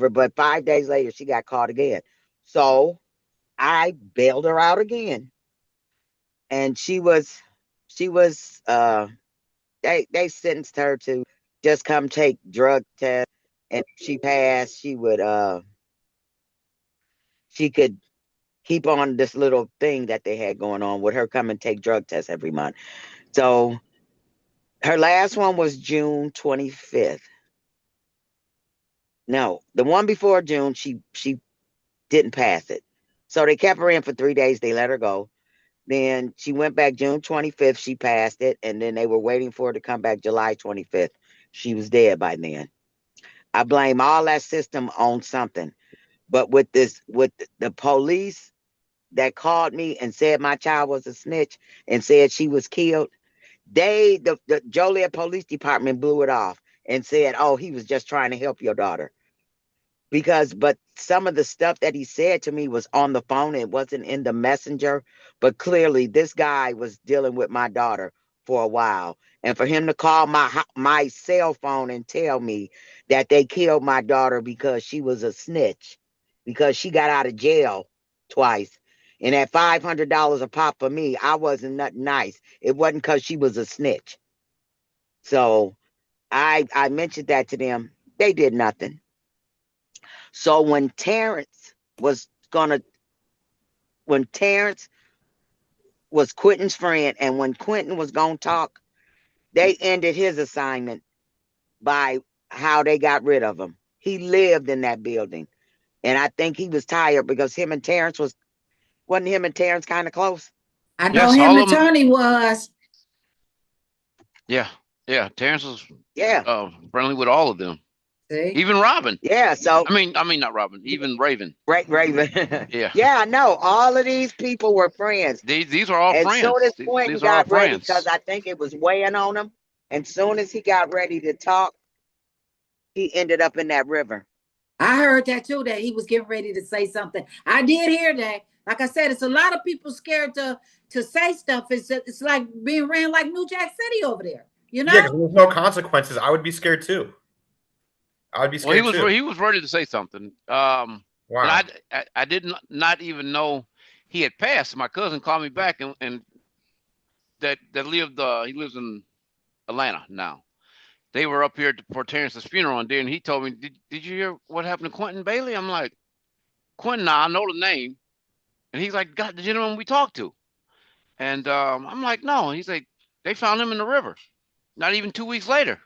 but 5 days later, she got caught again. So I bailed her out again. And they sentenced her to just come take drug tests. And if she passed, she could keep on this little thing that they had going on with her come and take drug tests every month. So her last one was June 25th. No, the one before June, she didn't pass it. So they kept her in for 3 days. They let her go. Then she went back June 25th. She passed it. And then they were waiting for her to come back July 25th. She was dead by then. I blame all that system on something. But with the police that called me and said my child was a snitch and said she was killed, the Joliet Police Department blew it off and said, oh, he was just trying to help your daughter. But some of the stuff that he said to me was on the phone. It wasn't in the messenger. But clearly, this guy was dealing with my daughter for a while. And for him to call my cell phone and tell me that they killed my daughter because she was a snitch, because she got out of jail twice. And at $500 a pop for me, I wasn't nothing nice. It wasn't because she was a snitch. So I mentioned that to them. They did nothing. So when Terrence was Quentin's friend, and when Quentin was going to talk, they ended his assignment by how they got rid of him. He lived in that building. And I think he was tired because wasn't him and Terrence kind of close? I know him and Tony was. Yeah. Yeah. Terrence was friendly with all of them. See? Even Robin. Yeah. So I mean not Robin, even Raven. Right, Raven. Yeah. Yeah, no. All of these people were friends. These are all friends. As soon as Quentin got ready, because I think it was weighing on him, and soon as he got ready to talk, he ended up in that river. I heard that too, that he was getting ready to say something. I did hear that. Like I said, it's a lot of people scared to say stuff. It's like being ran like New Jack City over there. You Yeah, know? because there's no consequences. I would be scared too. I would be Well, he scared was too. he was ready to say something. And Wow. I did not even know he had passed. My cousin called me back and that lived he lives in Atlanta now. They were up here for Terrence's funeral, and then he told me, "Did you hear what happened to Quentin Bailey?" I'm like, "Quentin, I know the name," and he's like, "God, the gentleman we talked to," and I'm like, "No," he's like, "They found him in the river, not even 2 weeks later,"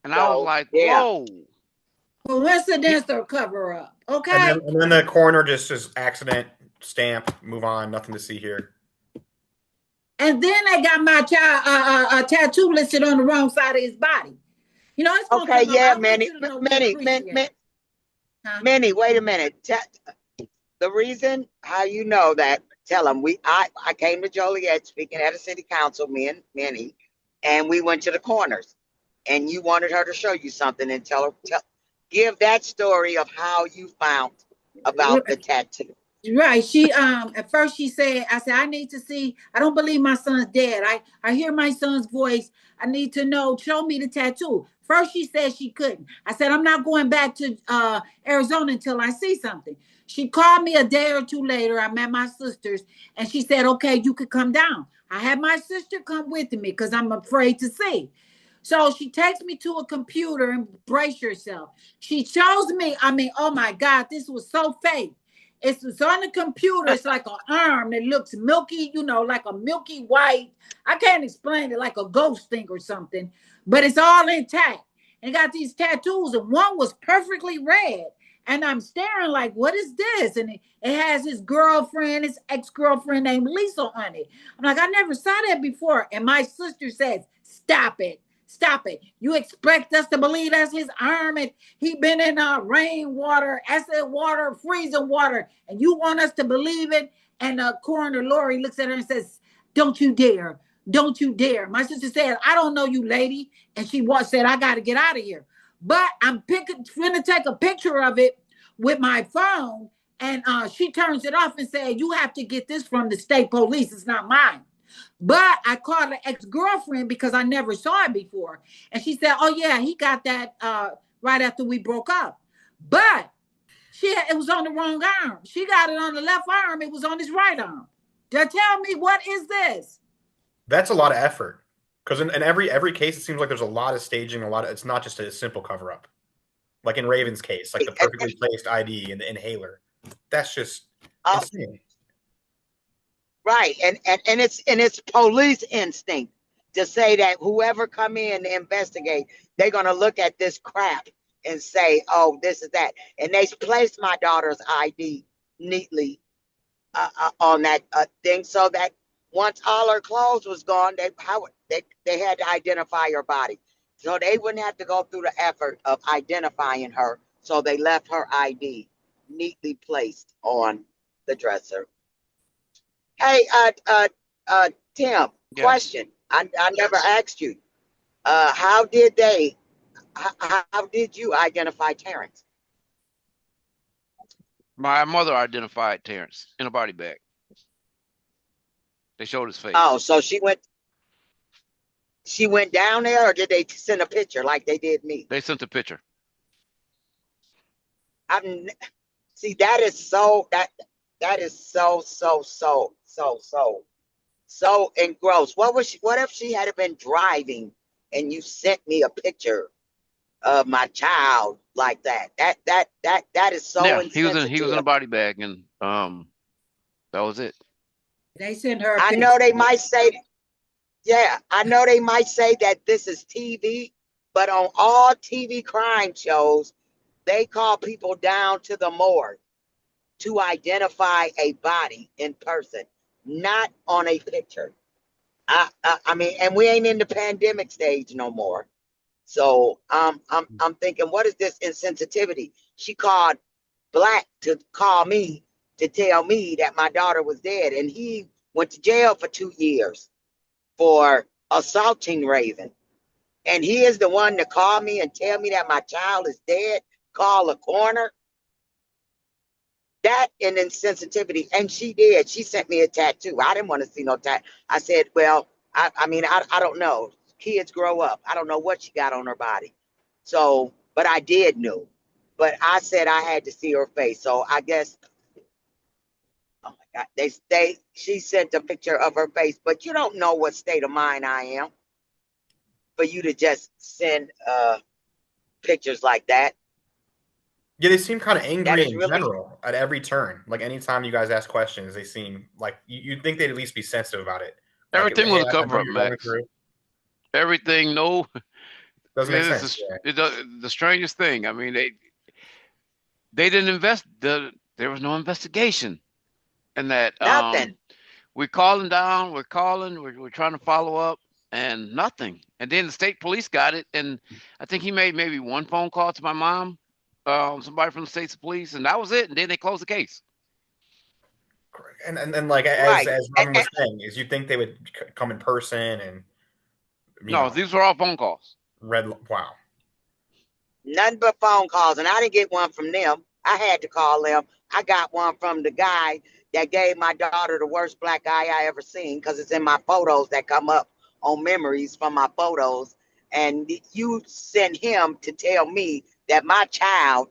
and I was So like, yeah. "Whoa." Coincidence or cover up. And Okay. then the coroner just accident, stamp, move on, nothing to see here. And then they got my child tattoo listed on the wrong side of his body. You know, it's gonna Okay, come up. yeah, I want Manny. you to know we Manny, appreciate. Huh? Manny, wait a minute. The reason how you know that, tell them I came to Joliet speaking at a city council, me and Manny, and we went to the corners, and you wanted her to show you something and give that story of how you found about the tattoo. Right. She at first she said, I said, I need to see, I don't believe my son's dead. I hear my son's voice. I need to know, show me the tattoo. First she said she couldn't. I said, I'm not going back to Arizona until I see something. She called me a day or two later. I'm at my sister's and she said, okay, you could come down. I had my sister come with me because I'm afraid to see. So she takes me to a computer and brace yourself. She shows me, I mean, oh my God, this was so fake. It's on the computer. It's like an arm that looks milky, you know, like a milky white. I can't explain it, like a ghost thing or something, but it's all intact. And it got these tattoos, and one was perfectly red. And I'm staring like, what is this? And it has his girlfriend, his ex-girlfriend named Lisa on it. I'm like, I never saw that before. And my sister says, stop it. Stop it. You expect us to believe that's his arm and he been in rainwater, acid water, freezing water, and you want us to believe it? And coroner Laurie looks at her and says, don't you dare. Don't you dare. My sister said, I don't know you, lady. And she said, I got to get out of here. But I'm finna take a picture of it with my phone. And she turns it off and said, you have to get this from the state police. It's not mine. But I called an ex-girlfriend because I never saw it before. And she said, oh, yeah, he got that right after we broke up. But it was on the wrong arm. She got it on the left arm. It was on his right arm. They're telling me, what is this? That's a lot of effort. Because in every case, it seems like there's a lot of staging, it's not just a simple cover-up. Like in Raven's case, like the perfectly placed ID and the inhaler. That's just insane. Right. And it's police instinct to say that whoever come in to investigate, they're gonna look at this crap and say, oh, this is that. And they placed my daughter's ID neatly on that thing so that once all her clothes was gone, they had to identify her body. So they wouldn't have to go through the effort of identifying her. So they left her ID neatly placed on the dresser. Hey, Tim, Yeah. question. I never asked you. How did you identify Terrence? My mother identified Terrence in a body bag. They showed his face. Oh, so she went down there, or did they send a picture like they did me? They sent a picture. See, that is so engrossed. What if she had been driving and you sent me a picture of my child like that? That is so insensitive. He was in a body bag, and that was it. They sent her. I know they might say, yeah, I know they might say that this is TV, but on all TV crime shows, they call people down to the morgue to identify a body in person, not on a picture. I mean, and we ain't in the pandemic stage no more. So I'm thinking, what is this insensitivity? She called Black to call me to tell me that my daughter was dead, and he went to jail for 2 years for assaulting Raven. And he is the one to call me and tell me that my child is dead, call a coroner. That and insensitivity. And she did. She sent me a tattoo. I didn't want to see no tattoo. I said, well, I don't know. Kids grow up. I don't know what she got on her body. So, but I did know. But I said I had to see her face. So I guess, oh my God, she sent a picture of her face, but you don't know what state of mind I am for you to just send pictures like that. Yeah, they seem kind of That angry is in really, general at every turn. Like anytime you guys ask questions, they seem like you'd think they'd at least be sensitive about it. Like, Everything hey, was a I cover know up, you're going Max. through. Everything, no. Doesn't make sense. The strangest thing. I mean, they didn't invest. There was no investigation, and that nothing. we're calling down, we're calling, we're trying to follow up, and nothing. And then the state police got it, and I think he made maybe one phone call to my mom, somebody from the state's police, and that was it. And then they closed the case. And like Right. as Robin was saying, is you think they would come in person and No, these were all phone calls. wow. Nothing but phone calls. And I didn't get one from them. I had to call them. I got one from the guy that gave my daughter the worst black eye I ever seen, because it's in my photos that come up on memories from my photos. And you send him to tell me that my child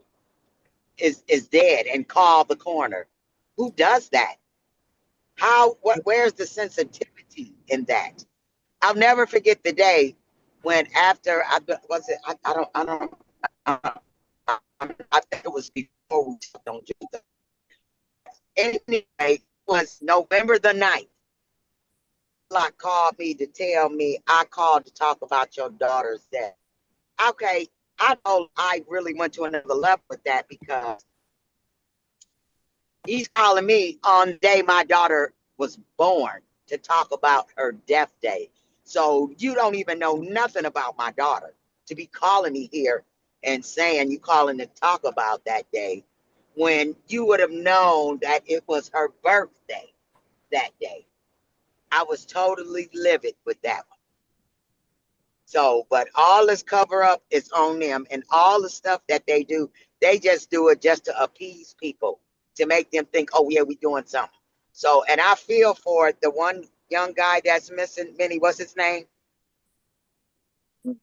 is dead and call the coroner. Who does that? Where's the sensitivity in that? I'll never forget the day when after I think it was before we don't do that. Anyway, it was November the 9th. Like called me to tell me I called to talk about your daughter's death. Okay, I know I really went to another level with that, because he's calling me on the day my daughter was born to talk about her death day. So you don't even know nothing about my daughter to be calling me here and saying you calling to talk about that day, when you would have known that it was her birthday that day. I was totally livid with that one. So, but all this cover up is on them, and all the stuff that they do, they just do it just to appease people, to make them think, oh yeah, we're doing something. So, and I feel for the one young guy that's missing. Minnie, what's his name?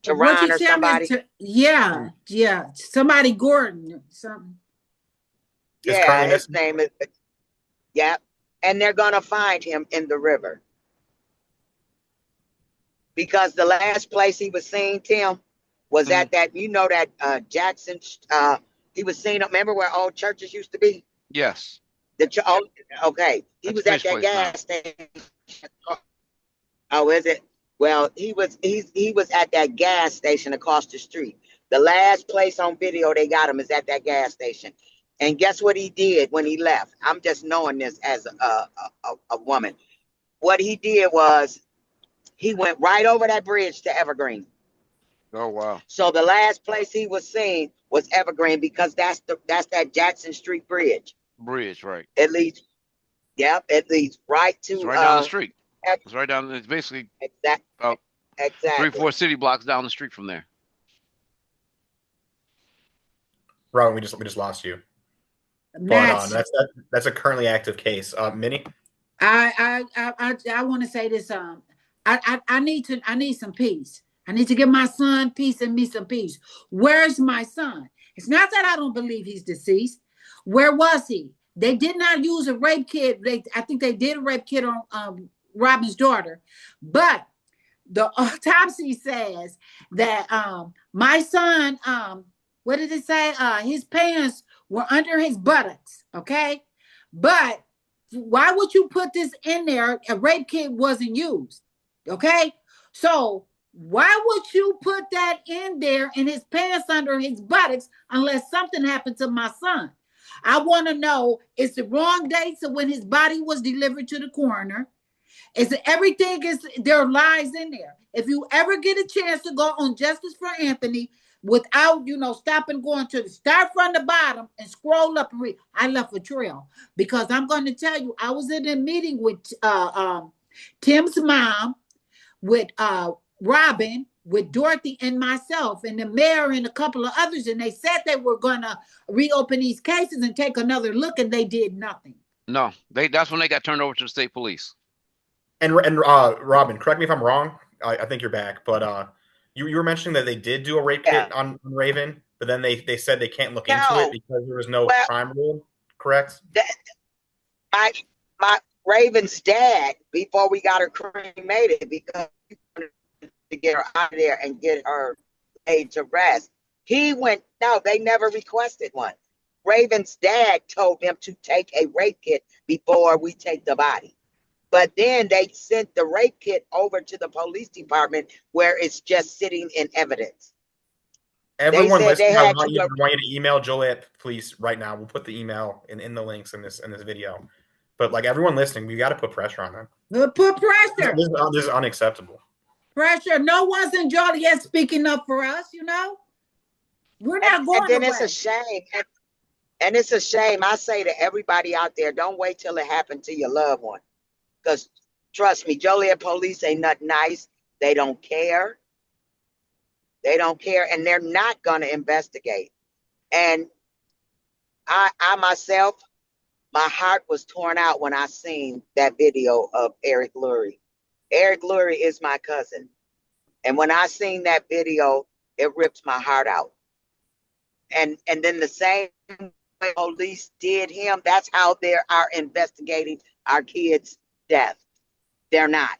Teron or somebody? Yeah. Somebody Gordon, something. Yeah, his name is, yeah. And they're going to find him in the river. Because the last place he was seen, Tim, was at that, that Jackson, he was seen, remember where old churches used to be? Yes. Okay. He was at that gas station. Oh, is it? Well, he was at that gas station across the street. The last place on video they got him is at that gas station. And guess what he did when he left? I'm just knowing this as a woman. What he did was he went right over that bridge to Evergreen. Oh, wow. So the last place he was seen was Evergreen, because that's that Jackson Street bridge. Bridge, right. It leads, it leads right to... It's right down the street. It's right down, it's basically about 3-4 city blocks down the street from there. Robin, we just lost you. But that's a currently active case. Minnie? I want to say this. I need some peace. I need to give my son peace and me some peace. Where's my son? It's not that I don't believe he's deceased. Where was he? They did not use a rape kit. I think they did a rape kit on Robin's daughter, but the autopsy says that my son, what did it say? His pants were under his buttocks. Okay, but why would you put this in there? A rape kit wasn't used. Okay, so why would you put that in there in his pants under his buttocks unless something happened to my son? I want to know, is the wrong dates of when his body was delivered to the coroner? Is everything there are lies in there? If you ever get a chance to go on Justice for Anthony without, stopping, going to start from the bottom and scroll up and read, I left a trail, because I'm going to tell you, I was in a meeting with Tim's mom, with Robin, with Dorothy and myself and the mayor and a couple of others, and they said they were going to reopen these cases and take another look, and they did nothing. No, that's when they got turned over to the state police. And Robin, correct me if I'm wrong. I think you're back, but you were mentioning that they did do a rape kit on Raven, but then they said they can't look into it because there was no crime rule. Correct? My Raven's dad, before we got her cremated, because we wanted to get her out of there and get her laid to rest, he went. No, they never requested one. Raven's dad told them to take a rape kit before we take the body. But then they sent the rape kit over to the police department where it's just sitting in evidence. Everyone listening, I want you to email Joliet, please, right now. We'll put the email in the links in this video. But like everyone listening, we got to put pressure on them. We'll put pressure. This is unacceptable. Pressure. No one's in Joliet speaking up for us, you know? We're not going away. And then it's a shame. And it's a shame. I say to everybody out there, don't wait till it happened to your loved one. Because trust me, Joliet police ain't nothing nice. They don't care. They don't care, and they're not going to investigate. And I myself, my heart was torn out when I seen that video of Eric Laurie. Eric Laurie is my cousin. And when I seen that video, it ripped my heart out. And then the same way police did him, that's how they are investigating our kids' death. They're not.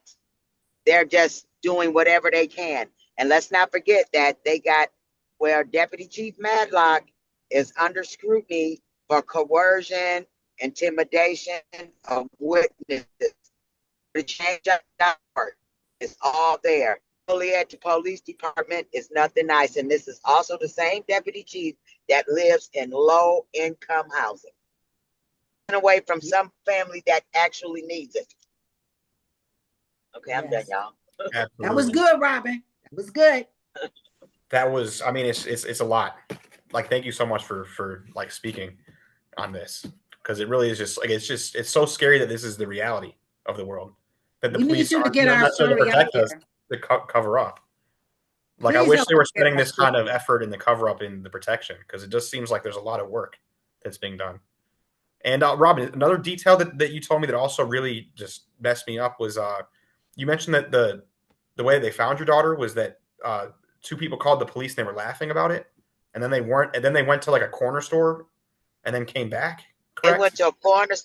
They're just doing whatever they can. And let's not forget that they got where Deputy Chief Madlock is under scrutiny for coercion, intimidation of witnesses. The change of number is all there. Joliet Police Department is nothing nice. And this is also the same deputy chief that lives in low-income housing. Away from some family that actually needs it. Okay, I'm done, y'all. Absolutely. That was good, Robin. That was good. That was, I mean, it's a lot. Like, thank you so much for like speaking on this, because it really is just like it's so scary that this is the reality of the world, that the police aren't necessarily to protect us, to cover up. Like, I wish they were spending this kind of effort in the cover up in the protection, because it just seems like there's a lot of work that's being done. And Robin, another detail that you told me that also really just messed me up was you mentioned that the way they found your daughter was that two people called the police and they were laughing about it, and then they weren't, and then they went to like a corner store and then came back. Correct? They went to a corner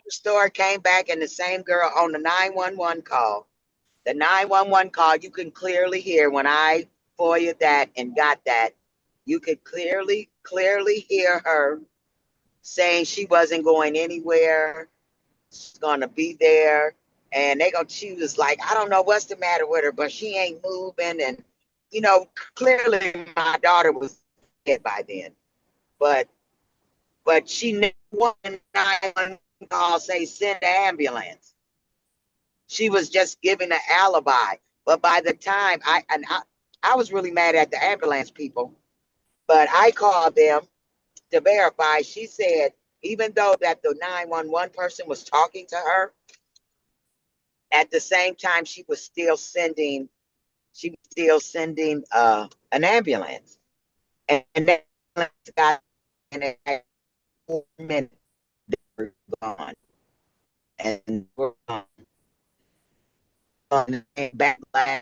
store, came back, and the same girl on the 911 call. The 911 call, you can clearly hear when I FOIA'd that and got that, you could clearly hear her saying she wasn't going anywhere, she's gonna be there, and she was like, I don't know what's the matter with her, but she ain't moving. And you know, clearly my daughter was dead by then, but she never one 911 call say send the ambulance. She was just giving an alibi. But by the time I was really mad at the ambulance people, but I called them to verify. She said, even though that the 911 person was talking to her, at the same time, she was still sending an ambulance. And then got in a 4 minutes, they were gone. And we're gone. Backlash,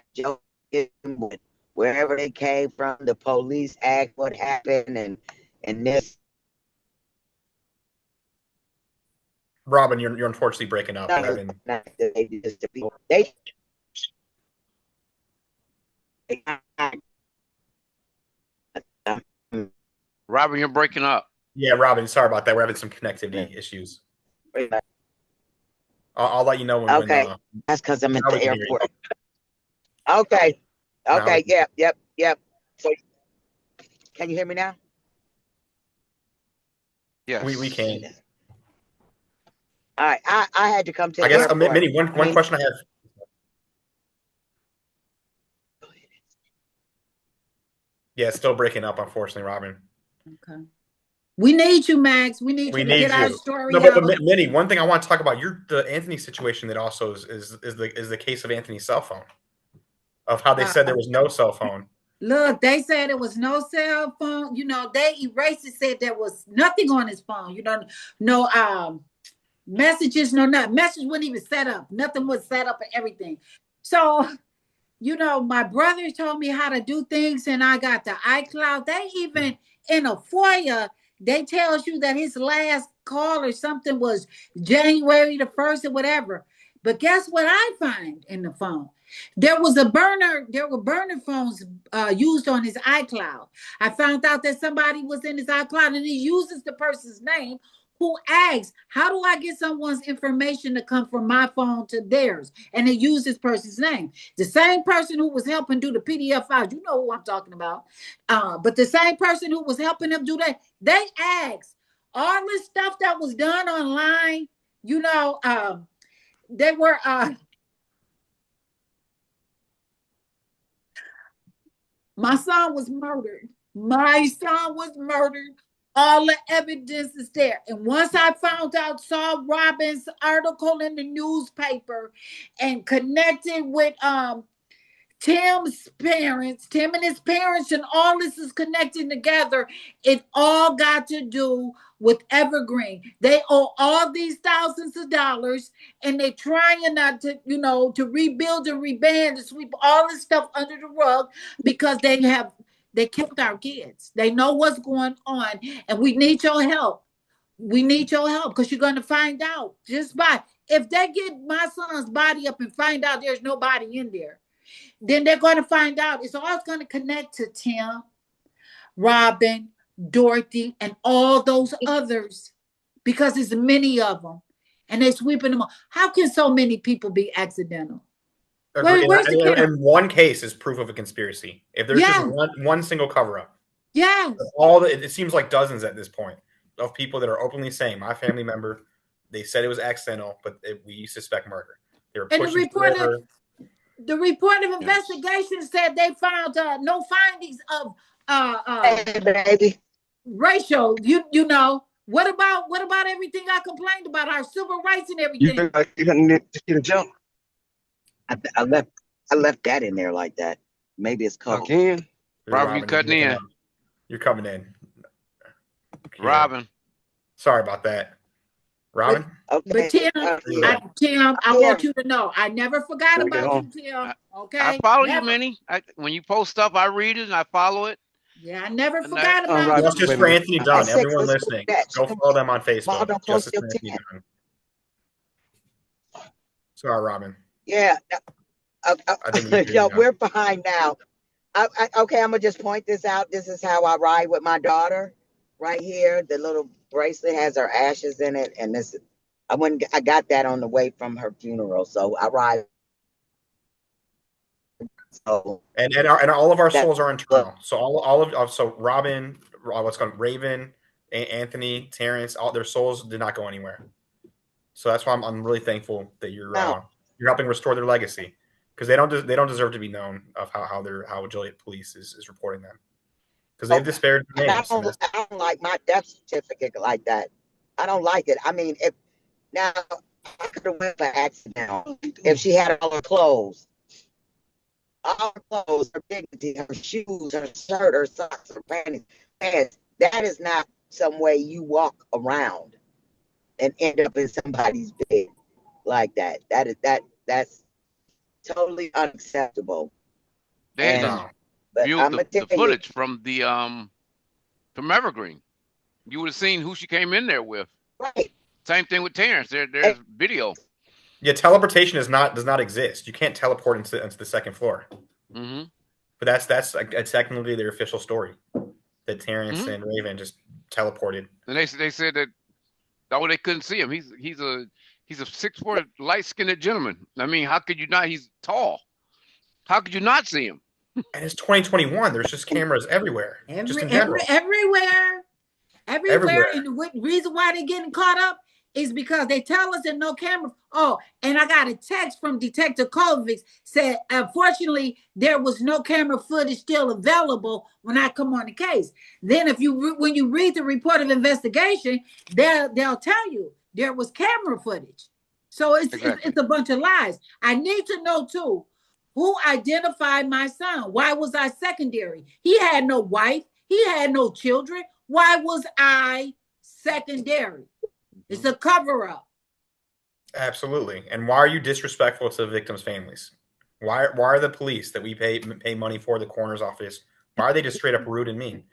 wherever they came from, the police act, what happened, and this. Robin, you're unfortunately breaking up. Robin, you're breaking up. Yeah, Robin, sorry about that. We're having some connectivity issues. I'll let you know when. Okay, that's because I'm at the airport. Okay. Yep. So, can you hear me now? Yes. We can. All right. I had to come to. I guess, Minnie, one question I have. Yeah, it's still breaking up, unfortunately, Robin. Okay. We need you, Max. We need you to get our story out. But Minnie, one thing I want to talk about, the Anthony situation that also is the case of Anthony's cell phone. of how they said there was no cell phone. Look, they said it was no cell phone. You know, they erased it, said there was nothing on his phone. You know, no messages, no nothing. Message wasn't even set up. Nothing was set up and everything. So, you know, my brother told me how to do things, and I got the iCloud. They even in a FOIA, they tells you that his last call or something was January the 1st or whatever. But guess what I find in the phone? There were burner phones used on his iCloud. I found out that somebody was in his iCloud and he uses the person's name who asks, how do I get someone's information to come from my phone to theirs? And they use this person's name. The same person who was helping do the PDF files, you know who I'm talking about. But the same person who was helping them do that, they asked all this stuff that was done online, you know, they were my son was murdered. My son was murdered. All the evidence is there. And once I found out, saw Robin's article in the newspaper and connected with Tim's parents, Tim and his parents, and all this is connected together. It all got to do with Evergreen. They owe all these thousands of dollars, and they're trying not to, you know, to rebuild and reband and sweep all this stuff under the rug because they killed our kids. They know what's going on, and we need your help. We need your help because you're going to find out just by if they get my son's body up and find out there's nobody in there. Then they're going to find out. It's all going to connect to Tim, Robin, Dorothy, and all those others because there's many of them. And they're sweeping them up. How can so many people be accidental? And one case is proof of a conspiracy. If there's just one single cover-up. Yes. It seems like dozens at this point of people that are openly saying, my family member, they said it was accidental, but we suspect murder. They were pushing the report of investigation said they found no findings of racial. You know what about everything I complained about, our civil rights and everything? You didn't get a jump. I left that in there like that. Maybe it's cold. Again, Robin, you cutting in? You're coming in, Robin. Sorry about that. Robin? But Tim, I want you to know, I never forgot about you, Tim. Okay? I follow you, Minnie. When you post stuff, I read it and I follow it. Yeah, I never forgot about you. Justice for Anthony Dunn. Everyone listening, go follow them on Facebook. Justice for Anthony Dunn. Sorry, Robin. Yeah. Yo, we're behind now. Okay, I'm going to just point this out. This is how I ride with my daughter. Right here, the little bracelet has her ashes in it, and I got that on the way from her funeral, so I ride. So and all of our souls are internal. So so Robin, what's called Raven, Anthony, Terrence, all their souls did not go anywhere. So that's why I'm really thankful that you're helping restore their legacy, because they don't deserve to be known of how Joliet police is reporting them. Because they've disparaged their names. I don't like my death certificate like that. I don't like it. I mean, I could have went for accident if she had all her clothes. All her clothes, her dignity, her shoes, her shirt, her socks, her panties. That is not some way you walk around and end up in somebody's bed like that. That's totally unacceptable. But the footage from from Evergreen. You would have seen who she came in there with. Right. Same thing with Terrence. There's video. Yeah, teleportation does not exist. You can't teleport into the second floor. Mm-hmm. But that's technically their official story, that Terrence and Raven just teleported. And they said that they couldn't see him. He's a 6'4" light-skinned gentleman. I mean, how could you not? He's tall. How could you not see him? And it's 2021. There's just cameras everywhere. Everywhere. And the reason why they're getting caught up is because they tell us there's no camera. Oh, and I got a text from Detective Kovics said, unfortunately, there was no camera footage still available when I come on the case. Then when you read the report of investigation, they'll tell you there was camera footage. So it's a bunch of lies. I need to know too, Who identified my son? Why was I secondary? He had no wife. He had no children. Why was I secondary? It's a cover up. Absolutely. And why are you disrespectful to the victims' families? Why are the police that we pay money for, the coroner's office, why are they just straight up rude and mean?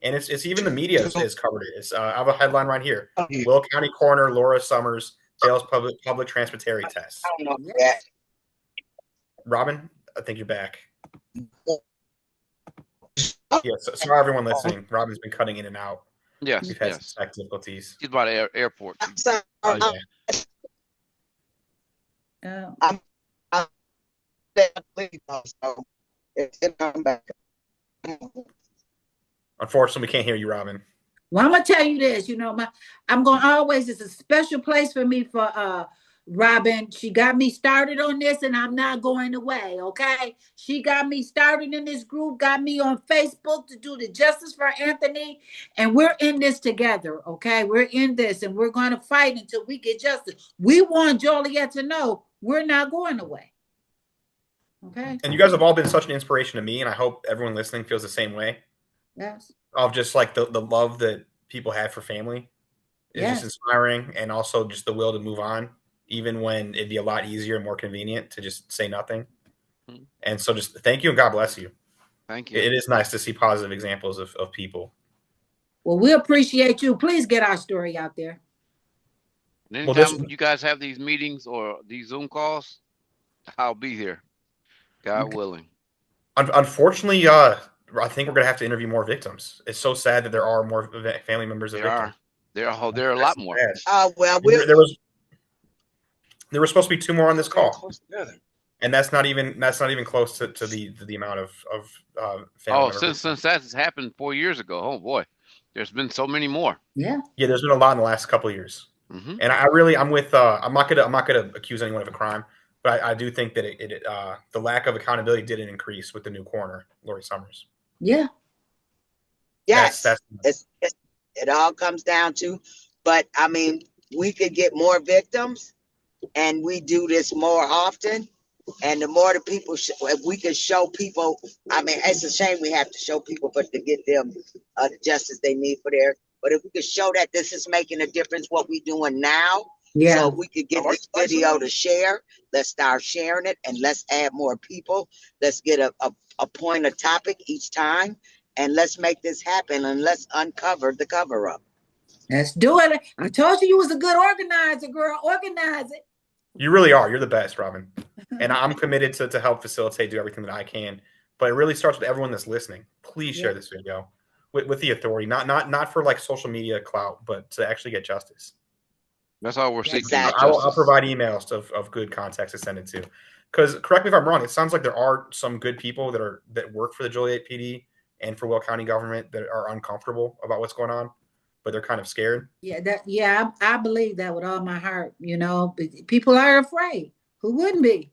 And it's even the media has covered it. It's I have a headline right here: Will County Coroner Laura Summers fails public transportation tests. I don't know that. Robin, I think you're back. Yes, sorry everyone listening. Robin's been cutting in and out. Yes, We've had some tech difficulties. He's by the airport. I'm sorry. Oh, yeah. I'm so I'm back. Unfortunately, we can't hear you, Robin. Well, I'm gonna tell you this. I'm gonna always. It's a special place for me for Robin. She got me started on this, and I'm not going away. Okay, she got me started in this group. Got me on Facebook to do the Justice for Anthony, and we're in this together. Okay, we're in this, and we're going to fight until we get justice. We want Joliet to know we're not going away. Okay. And you guys have all been such an inspiration to me, and I hope everyone listening feels the same way. Yes. Of just like the love that people have for family is just inspiring, and also just the will to move on, even when it'd be a lot easier and more convenient to just say nothing. Mm-hmm. And so just thank you and God bless you. Thank you. It is nice to see positive examples of people. Well, we appreciate you. Please get our story out there. Anytime you guys have these meetings or these Zoom calls, I'll be here. God willing. Unfortunately, I think we're going to have to interview more victims. It's so sad that there are more family members of victims. There are a lot more. Well, there were supposed to be 2 more on this call, and that's not even close to the amount of family members. Since that has happened 4 years ago. Oh boy, there's been so many more. Yeah. There's been a lot in the last couple of years, and I'm with. I'm not gonna accuse anyone of a crime. But I do think that the lack of accountability didn't increase with the new coroner, Laurie Summers. Yeah. Yes. It all comes down to, but I mean, we could get more victims, and we do this more often. And the more the people, if we could show people, I mean, it's a shame we have to show people, but to get them the justice they need for their. But if we could show that this is making a difference, what we're doing now. Yeah. So we could get this video to share. Let's start sharing it, and let's add more people. Let's get a point, a topic each time, and let's make this happen, and let's uncover the cover up. Let's do it. I told you was a good organizer, girl. Organize it. You really are. You're the best, Robin. And I'm committed to help facilitate, do everything that I can. But it really starts with everyone that's listening. Please share this video with the authority, not for like social media clout, but to actually get justice. That's all we're seeking. Exactly. I'll provide emails of good context to send it to. Because correct me if I'm wrong, it sounds like there are some good people that work for the Joliet PD and for Will County government that are uncomfortable about what's going on, but they're kind of scared. Yeah, I believe that with all my heart. People are afraid. Who wouldn't be?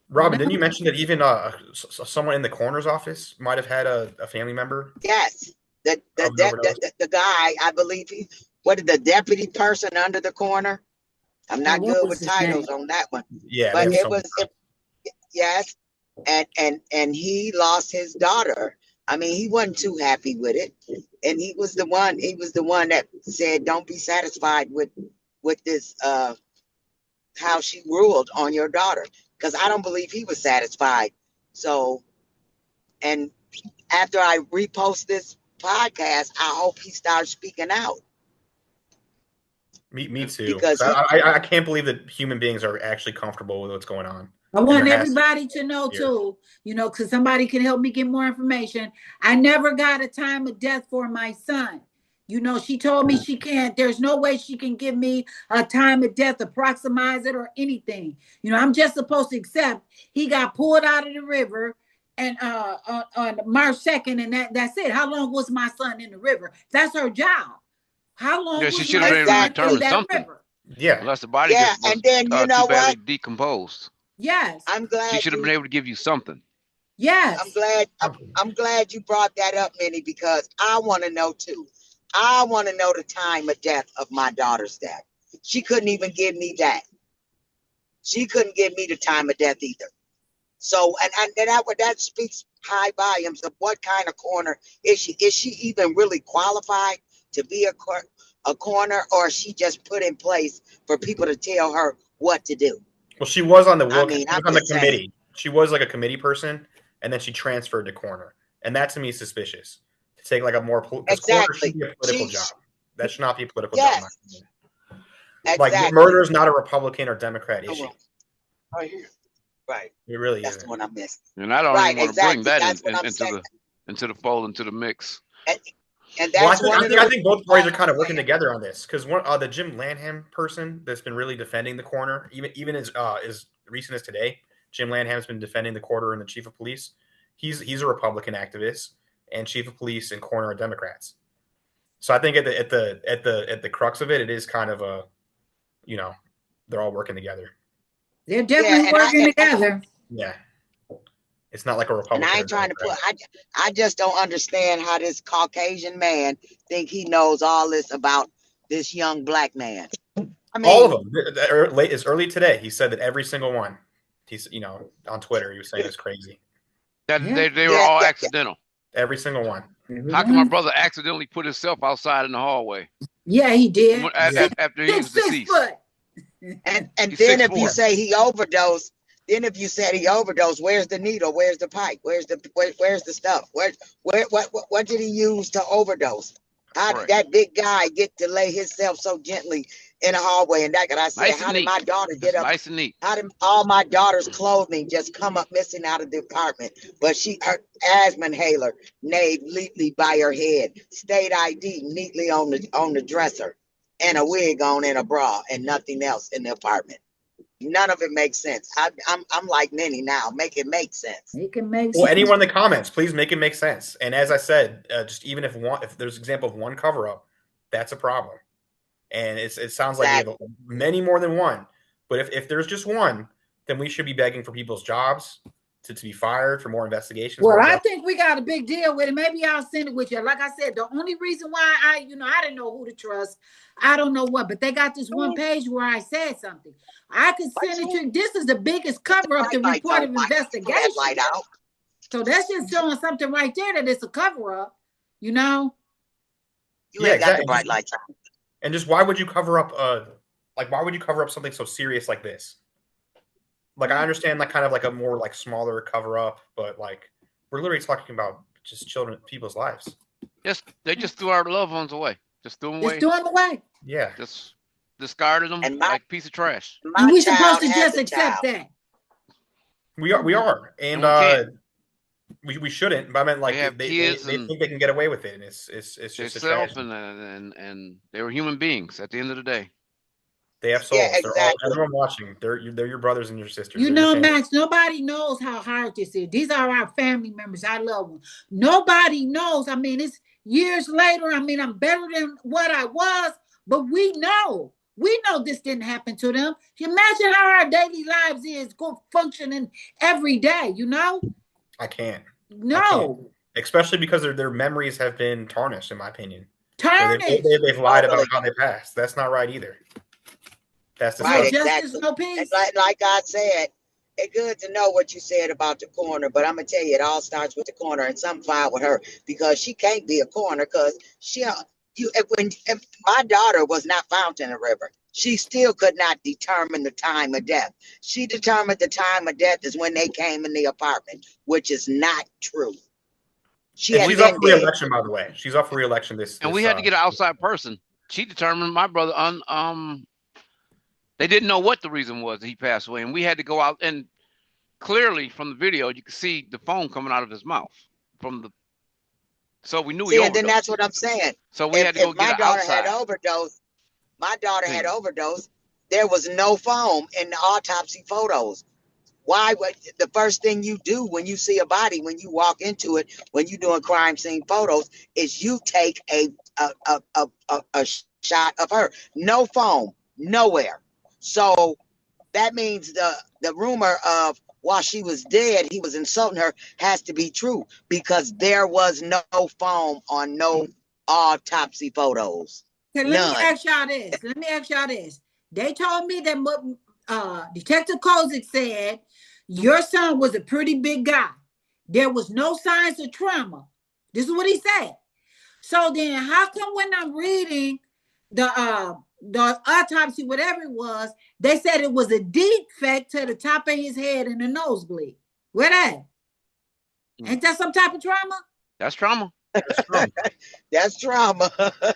Robin, didn't you mention that even someone in the coroner's office might have had a family member? Yes, the guy, I believe what is the deputy person under the coroner? I'm not good with titles on that one. Yeah, but yes, and he lost his daughter. I mean, he wasn't too happy with it, and he was the one that said, "Don't be satisfied with this how she ruled on your daughter," because I don't believe he was satisfied. So, and after I repost this podcast, I hope he starts speaking out. Me too. Because I can't believe that human beings are actually comfortable with what's going on. I want everybody to know too, because somebody can help me get more information. I never got a time of death for my son. She told me she can't. There's no way she can give me a time of death, approximize it or anything. I'm just supposed to accept he got pulled out of the river and on March 2nd, and that's it. How long was my son in the river? That's her job. How long? Yeah, she should have been able to determine something. River? Yeah, unless the body just was and then you know too badly what? decomposed. Yes, I'm glad she should have been able to give you something. Yes, I'm glad you brought that up, Minnie, because I want to know too. I want to know the time of death of my daughter's death. She couldn't even give me that. She couldn't give me the time of death either. So, and that speaks high volumes of what kind of coroner is she? Is she even really qualified to be a coroner, or is she just put in place for people to tell her what to do? Well, she was on the I mean, I'm on the just saying. committee. She was like a committee person, and then she transferred to coroner, and that to me is suspicious. To take like a more because coroner should Exactly. be a political job. That should not be a political Yes, job. Like exactly. murder is not a Republican or Democrat Oh, issue. well, right here. Right. It really That's isn't. the one I missed. And I don't Right, even want to bring exactly. that That's what I'm saying. into the fold, into the mix. And Well, that's one of the I think both parties are kind of reasons working why- together on this because one the Jim Lanham person that's been really defending the coroner, even as recent as today, Jim Lanham's been defending the coroner and the chief of police. He's a Republican activist, and chief of police and coroner are Democrats. So I think at the crux of it, it is kind of a, you know, they're all working together. They're definitely working together. Yeah. It's not like a And Republican. I ain't trying to put. I just don't understand how this Caucasian man think he knows all this about this young black man. I mean, all of them. As early today, he said that every single one. He's on Twitter, he was saying it's crazy. That Yeah. they were all accidental. Every single one. How can my brother accidentally put himself outside in the hallway Yeah, he did. after he was 6 deceased? foot. and He's then if 6'4". you say he overdosed, where's the needle? Where's the pipe? Where's the stuff? What did he use to overdose? How did that big guy get to lay himself so gently in a hallway? And that, I said, Nice how and did neat. my daughter get Just up? nice and neat. How did all my daughter's clothing just come up missing out of the apartment? But her asthma inhaler neatly by her head, state ID neatly on the dresser, and a wig on and a bra and nothing else in the apartment. None of it makes sense. I'm like Minnie now. Make it make sense. It can make Well, sense. anyone in the comments, please make it make sense. And as I said, just even if there's an example of one cover up, that's a problem. And it sounds like we have many more than one. But if there's just one, then we should be begging for people's jobs to be fired, for more investigations. Well, I think we got a big deal with it. Maybe I'll send it with you. Like I said, the only reason why I didn't know who to trust. I don't know what, but they got this one page where I said something. I could send it to you. This is the biggest cover up the report of investigation. So that's just showing something right there that it's a cover up, You ain't got the bright lights on. And just why would you cover up something so serious like this? Like, I understand like kind of like a more like smaller cover up, but like we're literally talking about just people's lives. They just threw our loved ones away. Just threw them away. Just threw them away. Yeah. Just discarded them like a piece of trash. And we're supposed to just accept that. We are. And we shouldn't, but I meant like they think they can get away with it, and it's just a tragedy. And they were human beings at the end of the day. They have souls. Yeah, exactly. Everyone watching, they're your brothers and your sisters. Max, nobody knows how hard this is. These are our family members, our loved ones. Nobody knows. I mean, it's years later. I mean, I'm better than what I was, but we know. We know this didn't happen to them. Imagine how our daily lives is functioning every day, I can't. No. I can't. Especially because their memories have been tarnished, in my opinion. Tarnished. They've lied about how they passed. That's not right either. That's right. Justice, no peace. Like I said, it's good to know what you said about the coroner, but I'm gonna tell you, it all starts with the coroner, and something filed with her because she can't be a coroner because if my daughter was not found in the river, she still could not determine the time of death. She determined the time of death is when they came in the apartment, which is not true. She's up for re-election, by the way. She's up for re-election and we had to get an outside person. She determined my brother they didn't know what the reason was that he passed away, and we had to go out, and clearly from the video you could see the foam coming out of his mouth so we knew he overdosed. And then that's what I'm saying. So we had to go get an outside. My daughter had overdosed. There was no foam in the autopsy photos. Why would the first thing you do when you see a body, when you walk into it, when you're doing crime scene photos, is you take a shot of her. No foam, nowhere. So that means the rumor of while she was dead, he was insulting her has to be true because there was no foam on no autopsy photos. Okay, let me ask y'all this. They told me that Detective Kozik said Your son was a pretty big guy. There was no signs of trauma. This is what he said. So then how come when I'm reading the autopsy, whatever it was, they said it was a defect to the top of his head and the nosebleed? Where that? Ain't that some type of trauma? That's trauma. That's trauma.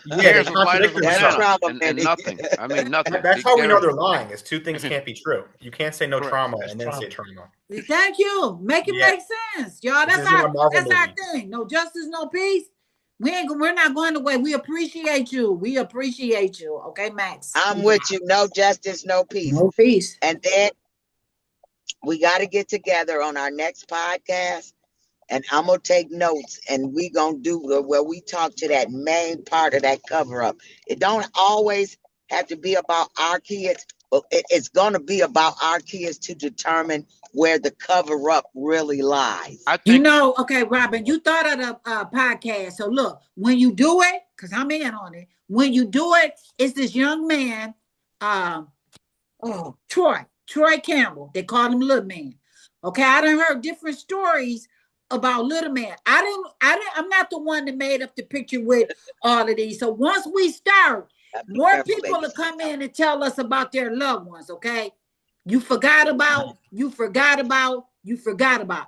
Yeah, Terrence was white as a That's banana trauma, and Manny. nothing. I mean, nothing. That's how we know they're lying. Is two things can't be true. You can't say no Correct. trauma and then say trauma. Thank you. Make it Yeah. make sense, y'all. This That's isn't a our Marvel that's our movie. thing. No justice, no peace. We're not going away. We appreciate you. We appreciate you. Okay, Max. I'm with you. No justice, no peace. No peace. And then we got to get together on our next podcast, and I'm gonna take notes, and we gonna do where we talk to that main part of that cover up. It don't always have to be about our kids, but it's gonna be about our kids to determine where the cover up really lies. I You think know, okay, Robin, you thought of the podcast. So look, when you do it, because I'm in on it, when you do it, it's this young man, Troy Campbell. They call him Little Man. Okay, I done heard different stories about Little Man. I'm not the one that made up the picture with all of these. So once we start, more people will come in and tell us about their loved ones, okay? You forgot about.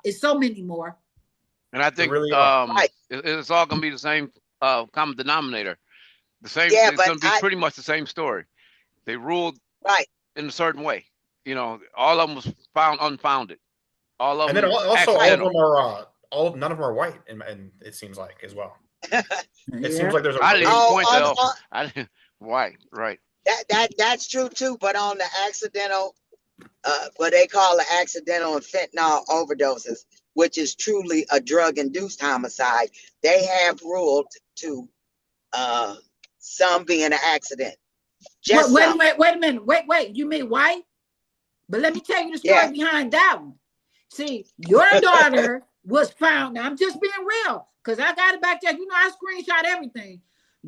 It's so many more. And I think really it's all gonna be the same common denominator. The same. Yeah, it's gonna be pretty much the same story. They ruled right in a certain way. You know, all of them was found unfounded. All of And them then also accidental. all of them are none of them are white, and it seems like as well. Yeah. It seems like there's a I didn't even point that out. Oh, I didn't. White, right? that's true too. But on the accidental, what they call the accidental and fentanyl overdoses, which is truly a drug-induced homicide, they have ruled to some being an accident. Just Wait a minute. Wait. You mean white? But let me tell you the story behind that one. See, your daughter was found. Now, I'm just being real because I got it back there. You know, I screenshot everything.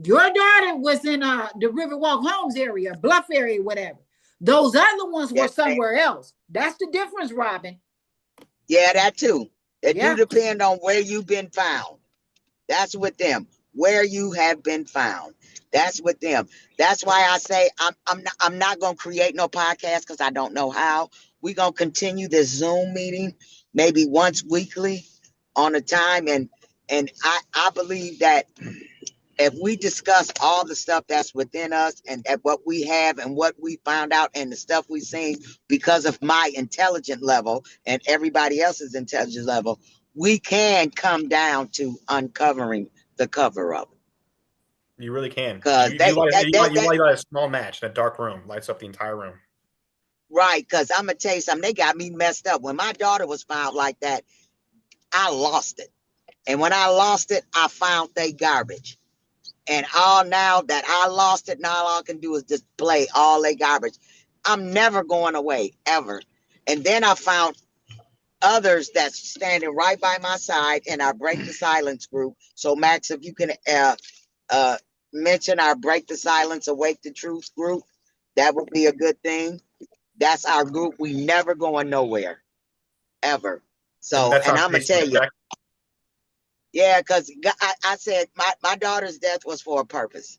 Your daughter was in the Riverwalk Homes area, Bluff area, whatever. Those other ones were somewhere else. That's the difference, Robin. Yeah, that too. It do depend on where you've been found. That's with them. Where you have been found. That's with them. That's why I say I'm not gonna create no podcast because I don't know how. We're gonna continue this Zoom meeting maybe once weekly on a time, and I believe that if we discuss all the stuff that's within us and at what we have and what we found out and the stuff we've seen because of my intelligent level and everybody else's intelligence level, we can come down to uncovering the cover up. You really can. Because you light a small match in a dark room, lights up the entire room. Right, because I'm gonna tell you something. They got me messed up. When my daughter was found like that, I lost it. And when I lost it, I found they garbage. And all now that I lost it, now all I can do is display all they garbage. I'm never going away, ever. And then I found others that's standing right by my side in our Break the Silence group. So Max, if you can mention our Break the Silence, Awake the Truth group, that would be a good thing. That's our group. We never going nowhere, ever. So, and I'm gonna tell you, yeah, because I said my daughter's death was for a purpose,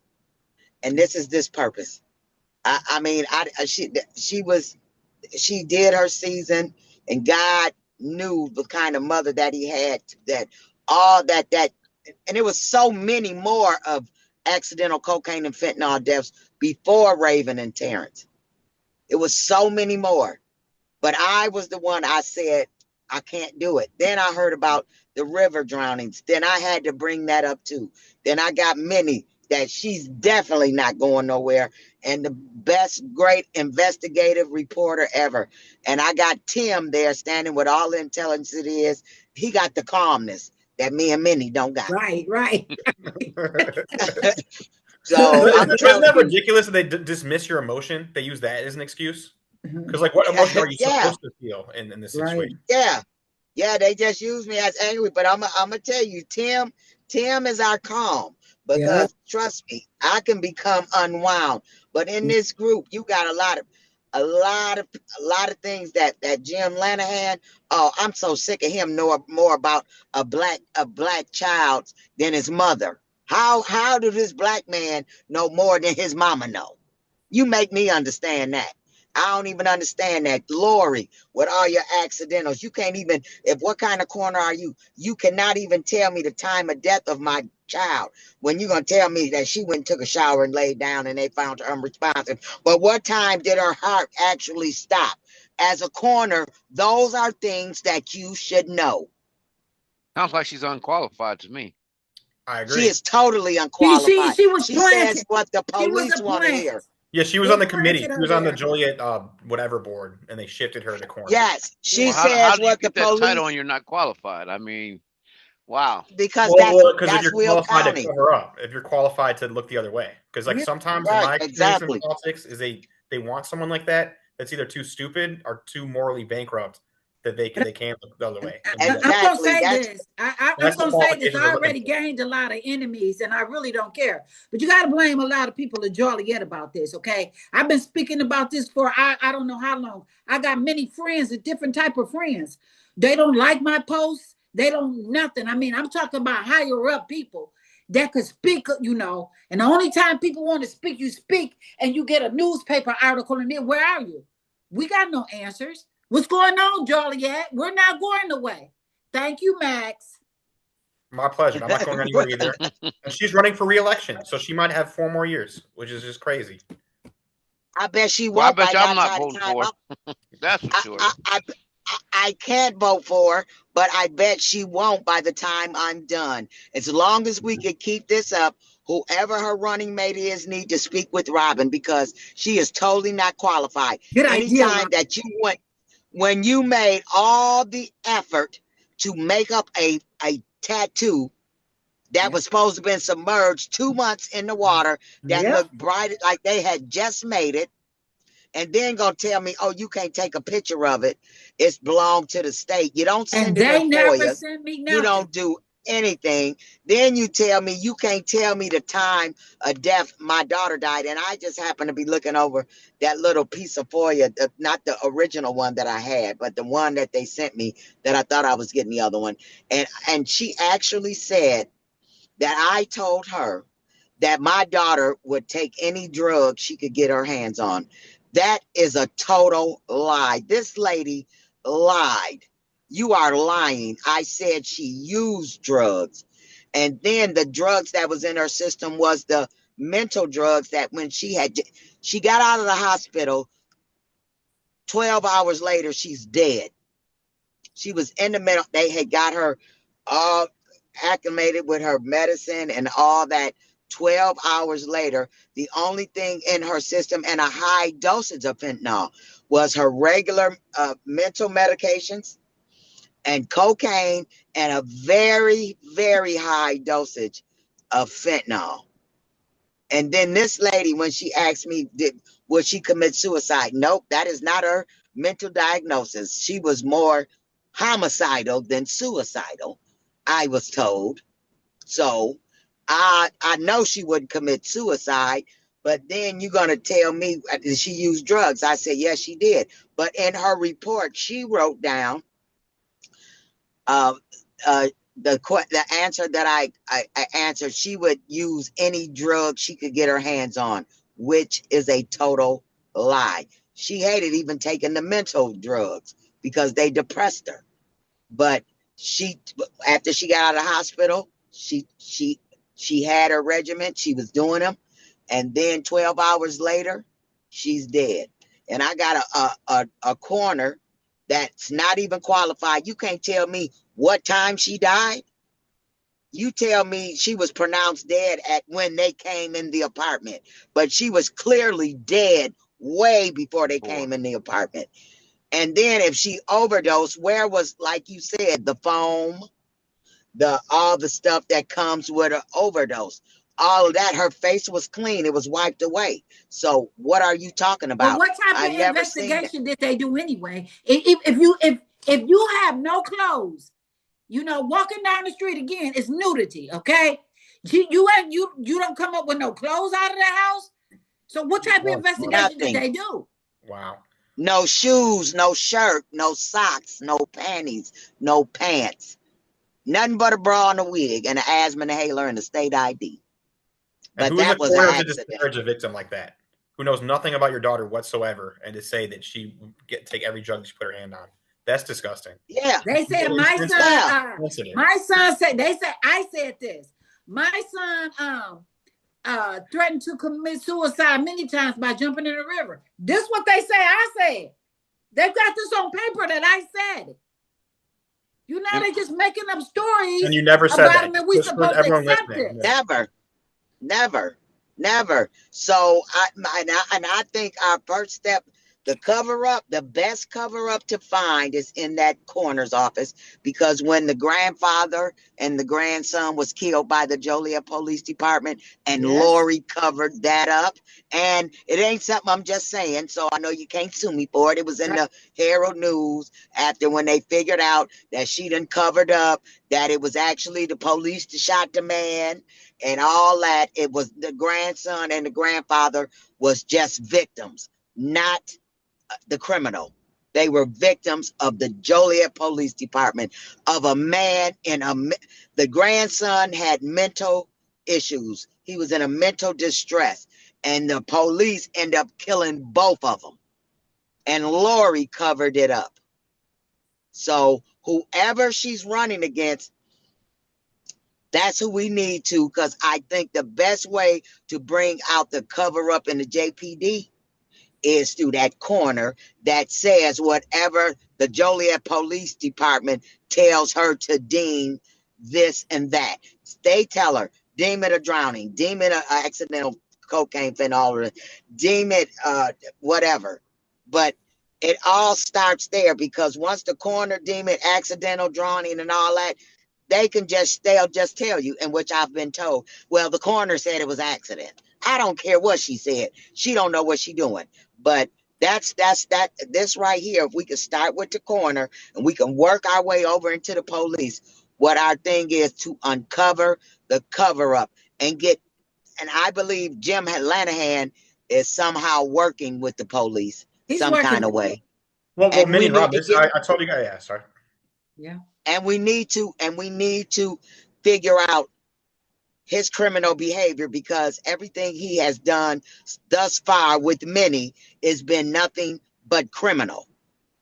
and this is this purpose. I mean, she did her season, and God knew the kind of mother that he had, that all that, and it was so many more of accidental cocaine and fentanyl deaths before Raven and Terrence. It was so many more, but I was the one. I said I can't do it. Then I heard about the river drownings. Then I had to bring that up too. Then I got Minnie, that she's definitely not going nowhere, and the best great investigative reporter ever. And I got Tim there standing with all the intelligence it is. He got the calmness that me and Minnie don't got. Right. So isn't that ridiculous that they dismiss your emotion? They use that as an excuse. Because like, what emotion are you supposed to feel in this situation? Yeah, they just use me as angry. But I'm gonna tell you, Tim is our calm, because trust me, I can become unwound. But in this group, you got a lot of a lot of things that Jim Lanahan. Oh, I'm so sick of him knowing more about a black child than his mother. How did this black man know more than his mama know? You make me understand that. I don't even understand that. Laurie, with all your accidentals, you can't even, if what kind of corner are you? You cannot even tell me the time of death of my child when you're going to tell me that she went and took a shower and laid down and they found her unresponsive. But what time did her heart actually stop? As a coroner, those are things that you should know. Sounds like she's unqualified to me. I agree. She is totally unqualified. She was planted. Says what the police want to hear. Yeah, she was They on the committee. planted She her was on the there. Joliet whatever board, and they shifted her to coroner. Yes, she Well, says how do you what the get that police. title and you're not qualified? I mean, wow. Because Because if that's you're Will qualified County. to cover up, if you're qualified to look the other way, because like Yeah. sometimes in Right, my experience exactly. in politics is they want someone like that that's either too stupid or too morally bankrupt that they can't look the other way. I'm going to Exactly. say That's this. I'm that's the going to say this. qualifications I they're looking already for. gained a lot of enemies, and I really don't care. But you got to blame a lot of people in Joliet about this, okay? I've been speaking about this for I don't know how long. I got many friends, a different type of friends. They don't like my posts. They don't nothing. I mean, I'm talking about higher up people that could speak, you know. And the only time people want to speak, you speak, and you get a newspaper article, and then where are you? We got no answers. What's going on, Joliet? We're not going away. Thank you, Max. My pleasure. I'm not going anywhere either. And she's running for re-election, so she might have 4 more years, which is just crazy. I bet she Well, I won't. bet you by I'm that not voting for her. That's for sure. I can't vote for her, but I bet she won't by the time I'm done. As long as we can keep this up, whoever her running mate is need to speak with Robin because she is totally not qualified. Good idea, Anytime that you went, when you made all the effort to make up a tattoo that was supposed to have been submerged 2 months in the water that looked bright like they had just made it, and then gonna tell me, oh, you can't take a picture of it. It's belonged to the state. You don't send And it in they never FOIA. sent me nothing. You don't do anything. Then you tell me you can't tell me the time of death my daughter died. And I just happened to be looking over that little piece of FOIA, not the original one that I had, but the one that they sent me that I thought I was getting the other one. And she actually said that I told her that my daughter would take any drug she could get her hands on. That is a total lie. This lady lied. You are lying. I said she used drugs. And then the drugs that was in her system was the mental drugs that when she got out of the hospital, 12 hours later, she's dead. She was in the middle. They had got her all acclimated with her medicine and all that. 12 hours later, the only thing in her system and a high dosage of fentanyl was her regular mental medications and cocaine and a very, very high dosage of fentanyl. And then this lady, when she asked me, would she commit suicide? Nope, that is not her mental diagnosis. She was more homicidal than suicidal, I was told. So I know she wouldn't commit suicide, but then you're going to tell me did she use drugs? I said, yes, she did. But in her report, she wrote down the answer that I answered. She would use any drug she could get her hands on, which is a total lie. She hated even taking the mental drugs because they depressed her. But after she got out of the hospital, she had her regimen. She was doing them. And then 12 hours later, she's dead. And I got a coroner that's not even qualified. You can't tell me what time she died. You tell me she was pronounced dead at when they came in the apartment. But she was clearly dead way before they came in the apartment. And then if she overdosed, where was, like you said, the foam, all the stuff that comes with an overdose? All of that, her face was clean. It was wiped away. So what are you talking about? But what type of investigation did they do anyway? If you have no clothes, you know, walking down the street again is nudity, okay? You don't come up with no clothes out of the house. So what type of investigation did they do? Wow. No shoes, no shirt, no socks, no panties, no pants. Nothing but a bra and a wig and an asthma inhaler and a state ID. And But who is a that was an coroner to accident. disparage a victim like that, who knows nothing about your daughter whatsoever, and to say that she take every drug that she put her hand on? That's disgusting. Yeah. They said my son said, they said, I said this. My son threatened to commit suicide many times by jumping in the river. This what they say I said. They've got this on paper that I said it. You know, they just making up stories. And you never said that. And we supposed to accept it. Never. So I think our first step, the best cover up to find is in that coroner's office, because when the grandfather and the grandson was killed by the Joliet Police Department, and Laurie covered that up, and it ain't something I'm just saying, so I know you can't sue me for it. It was in the Herald News after when they figured out that she done covered up, that it was actually the police that shot the man and all that. It was the grandson and the grandfather was just victims, not the criminal. They were victims of the Joliet Police Department, of a man the grandson had mental issues. He was in a mental distress, and the police end up killing both of them. And Laurie covered it up. So whoever she's running against, that's who we need to, because I think the best way to bring out the cover up in the JPD is through that coroner that says whatever the Joliet Police Department tells her to deem this and that. They tell her, deem it a drowning, deem it an accidental cocaine phenol, deem it whatever. But it all starts there, because once the coroner deem it accidental drowning and all that, they'll just tell you, in which I've been told, well, the coroner said it was accident. I don't care what she said. She don't know what she's doing. But that's this right here. If we can start with the coroner and we can work our way over into the police, what our thing is to uncover the cover up and get. And I believe Jim Lanahan is somehow working with the police some kind of way. Well, Minnie, Rob, I told you guys. Yeah, sorry. Yeah. And we need to figure out his criminal behavior, because everything he has done thus far with Minnie has been nothing but criminal.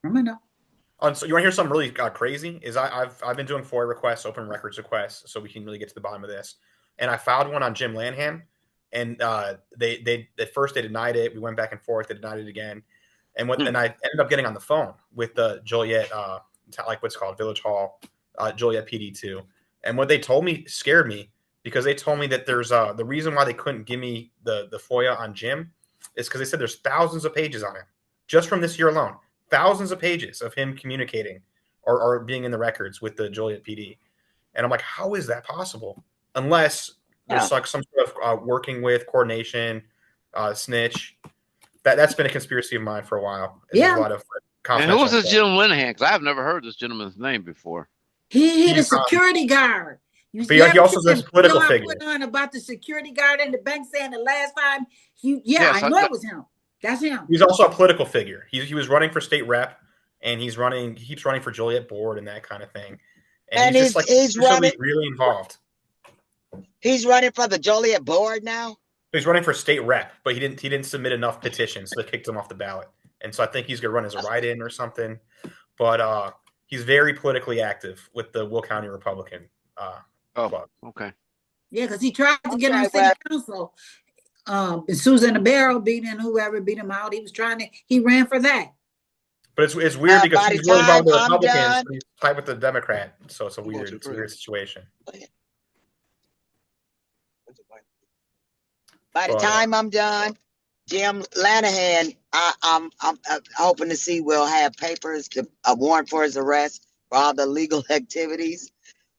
So you want to hear something really crazy? Is I've been doing FOIA requests, open records requests, so we can really get to the bottom of this. And I filed one on Jim Lanahan, and they at first they denied it. We went back and forth. They denied it again, and I ended up getting on the phone with the Joliet, like what's called Village Hall, Joliet PD2, and what they told me scared me, because they told me that there's the reason why they couldn't give me the FOIA on Jim is because they said there's thousands of pages on him just from this year alone, thousands of pages of him communicating or being in the records with the Joliet PD. And I'm like, how is that possible? Unless there's like some sort of working with coordination, snitch. That's been a conspiracy of mine for a while. Yeah. A lot of and who was this Jim Lanahan? Because I've never heard this gentleman's name before. He's a security guard. But he also is a political figure. Put on about the security guard in the bank saying the last time I know it was him. That's him. He's also a political figure. He was running for state rep, and he keeps running for Joliet board and that kind of thing. And he's just like he's really involved. He's running for the Joliet board now. He's running for state rep, but he didn't submit enough petitions, so they kicked him off the ballot. And so I think he's gonna run as a write-in or something. But he's very politically active with the Will County Republican. Club. Okay. Yeah, because he tried to get on city council. And Susan Barrow beat him, whoever beat him out. He ran for that. But it's weird because he's really involved with the Republicans, but he's tight with the Democrat. So it's a weird situation. By the time I'm done, Jim Lanahan, I'm hoping to see we'll have papers to a warrant for his arrest for all the legal activities.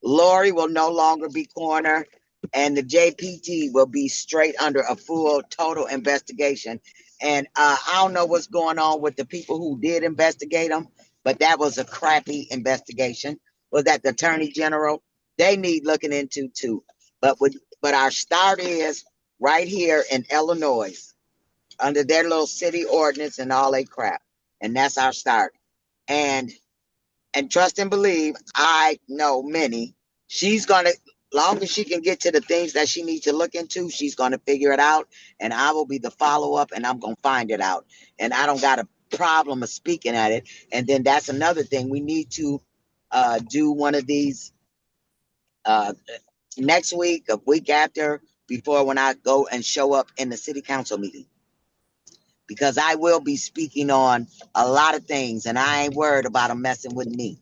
Laurie will no longer be coroner, and the JPT will be straight under a full total investigation. And I don't know what's going on with the people who did investigate them, but that was a crappy investigation. Was that the Attorney General? They need looking into too. But our start is right here in Illinois, under their little city ordinance and all that crap. and that's our start. And trust and believe, I know many. She's gonna, long as she can get to the things that she needs to look into, she's gonna figure it out, and I will be the follow-up, and I'm gonna find it out. And I don't got a problem of speaking at it. And then that's another thing. We need to do one of these next week, a week after, before when I go and show up in the city council meeting. Because I will be speaking on a lot of things, and I ain't worried about them messing with me.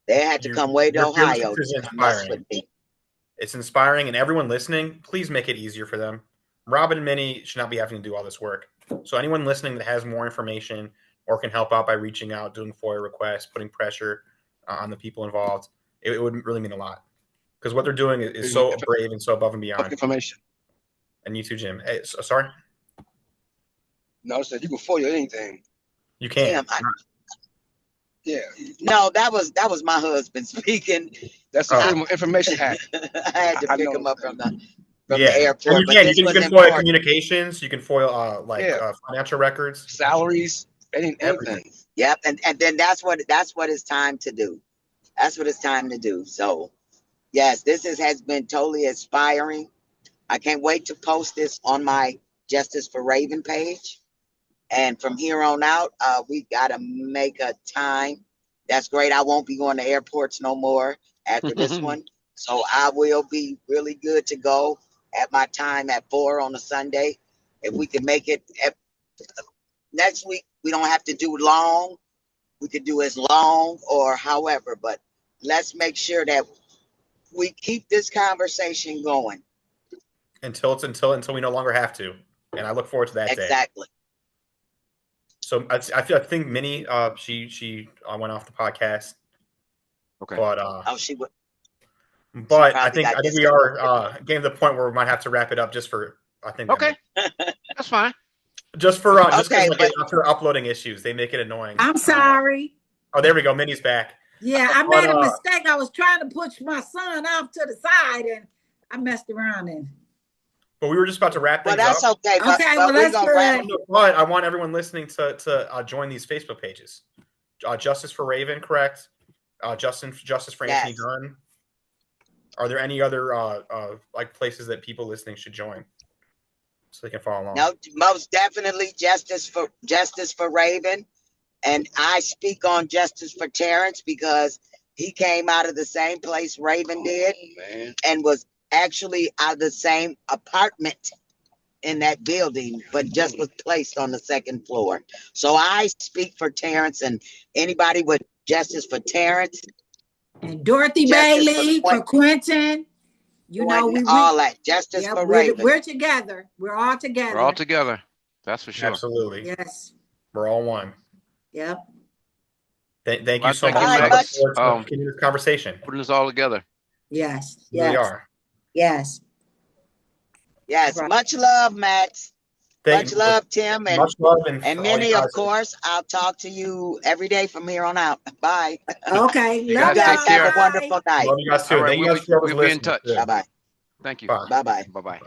They had to come way to Ohio to mess with me. It's inspiring, and everyone listening, please make it easier for them. Robin and Minnie should not be having to do all this work. So anyone listening that has more information or can help out by reaching out, doing FOIA requests, putting pressure on the people involved, it would really mean a lot. Because what they're doing is so brave and so above and beyond. Information. And you too, Jim. Hey, sorry? No, I said you can FOIA anything. You can. Yeah. No, that was my husband speaking. That's a information hack. I had to pick him up from the airport. And you can FOIA communications. You can FOIA financial records, salaries, everything. Yep, and then that's what it's time to do. That's what it's time to do. So, yes, this has been totally inspiring. I can't wait to post this on my Justice for Raven page. And from here on out, we got to make a time. That's great. I won't be going to airports no more after this one. So I will be really good to go at my time at 4 on a Sunday. If we can make it next week, we don't have to do long. We could do as long or however, but let's make sure that we keep this conversation going. Until we no longer have to. And I look forward to that day. Exactly. So I think Minnie, she went off the podcast. Okay. But she would. But I think we are getting to the point where we might have to wrap it up just for Okay. That's fine. Just for after uploading issues, they make it annoying. I'm sorry. Oh, there we go. Minnie's back. Yeah, I made a mistake. I was trying to push my son off to the side, and I messed around and. But we were just about to wrap things up. That's okay. But that's good. But I want everyone listening to join these Facebook pages. Justice for Raven, correct? Justice for Anthony Gunn. Are there any other places that people listening should join so they can follow along? No, most definitely Justice for Raven, and I speak on Justice for Terrence because he came out of the same place Raven did, and was actually out of the same apartment in that building, but just was placed on the second floor. So I speak for Terrence, and anybody with Justice for Terrence. And Dorothy Bailey for Quentin. You know, we all that. Justice for Raven. We're together. We're all together. We're all together. That's for sure. Absolutely. Yes. We're all one. Yep. Thank you so much. I look forward to continuing this conversation. Putting this all together. Yes. We are. Yes. Yes. Right. Much love, Max. Much love, Tim. And much love and Minnie, of course. I'll talk to you every day from here on out. Bye. Okay. You guys have a wonderful night. Love you guys too. Right, Thank you guys for we'll be in touch. Bye-bye. Thank you. Bye-bye. Bye-bye.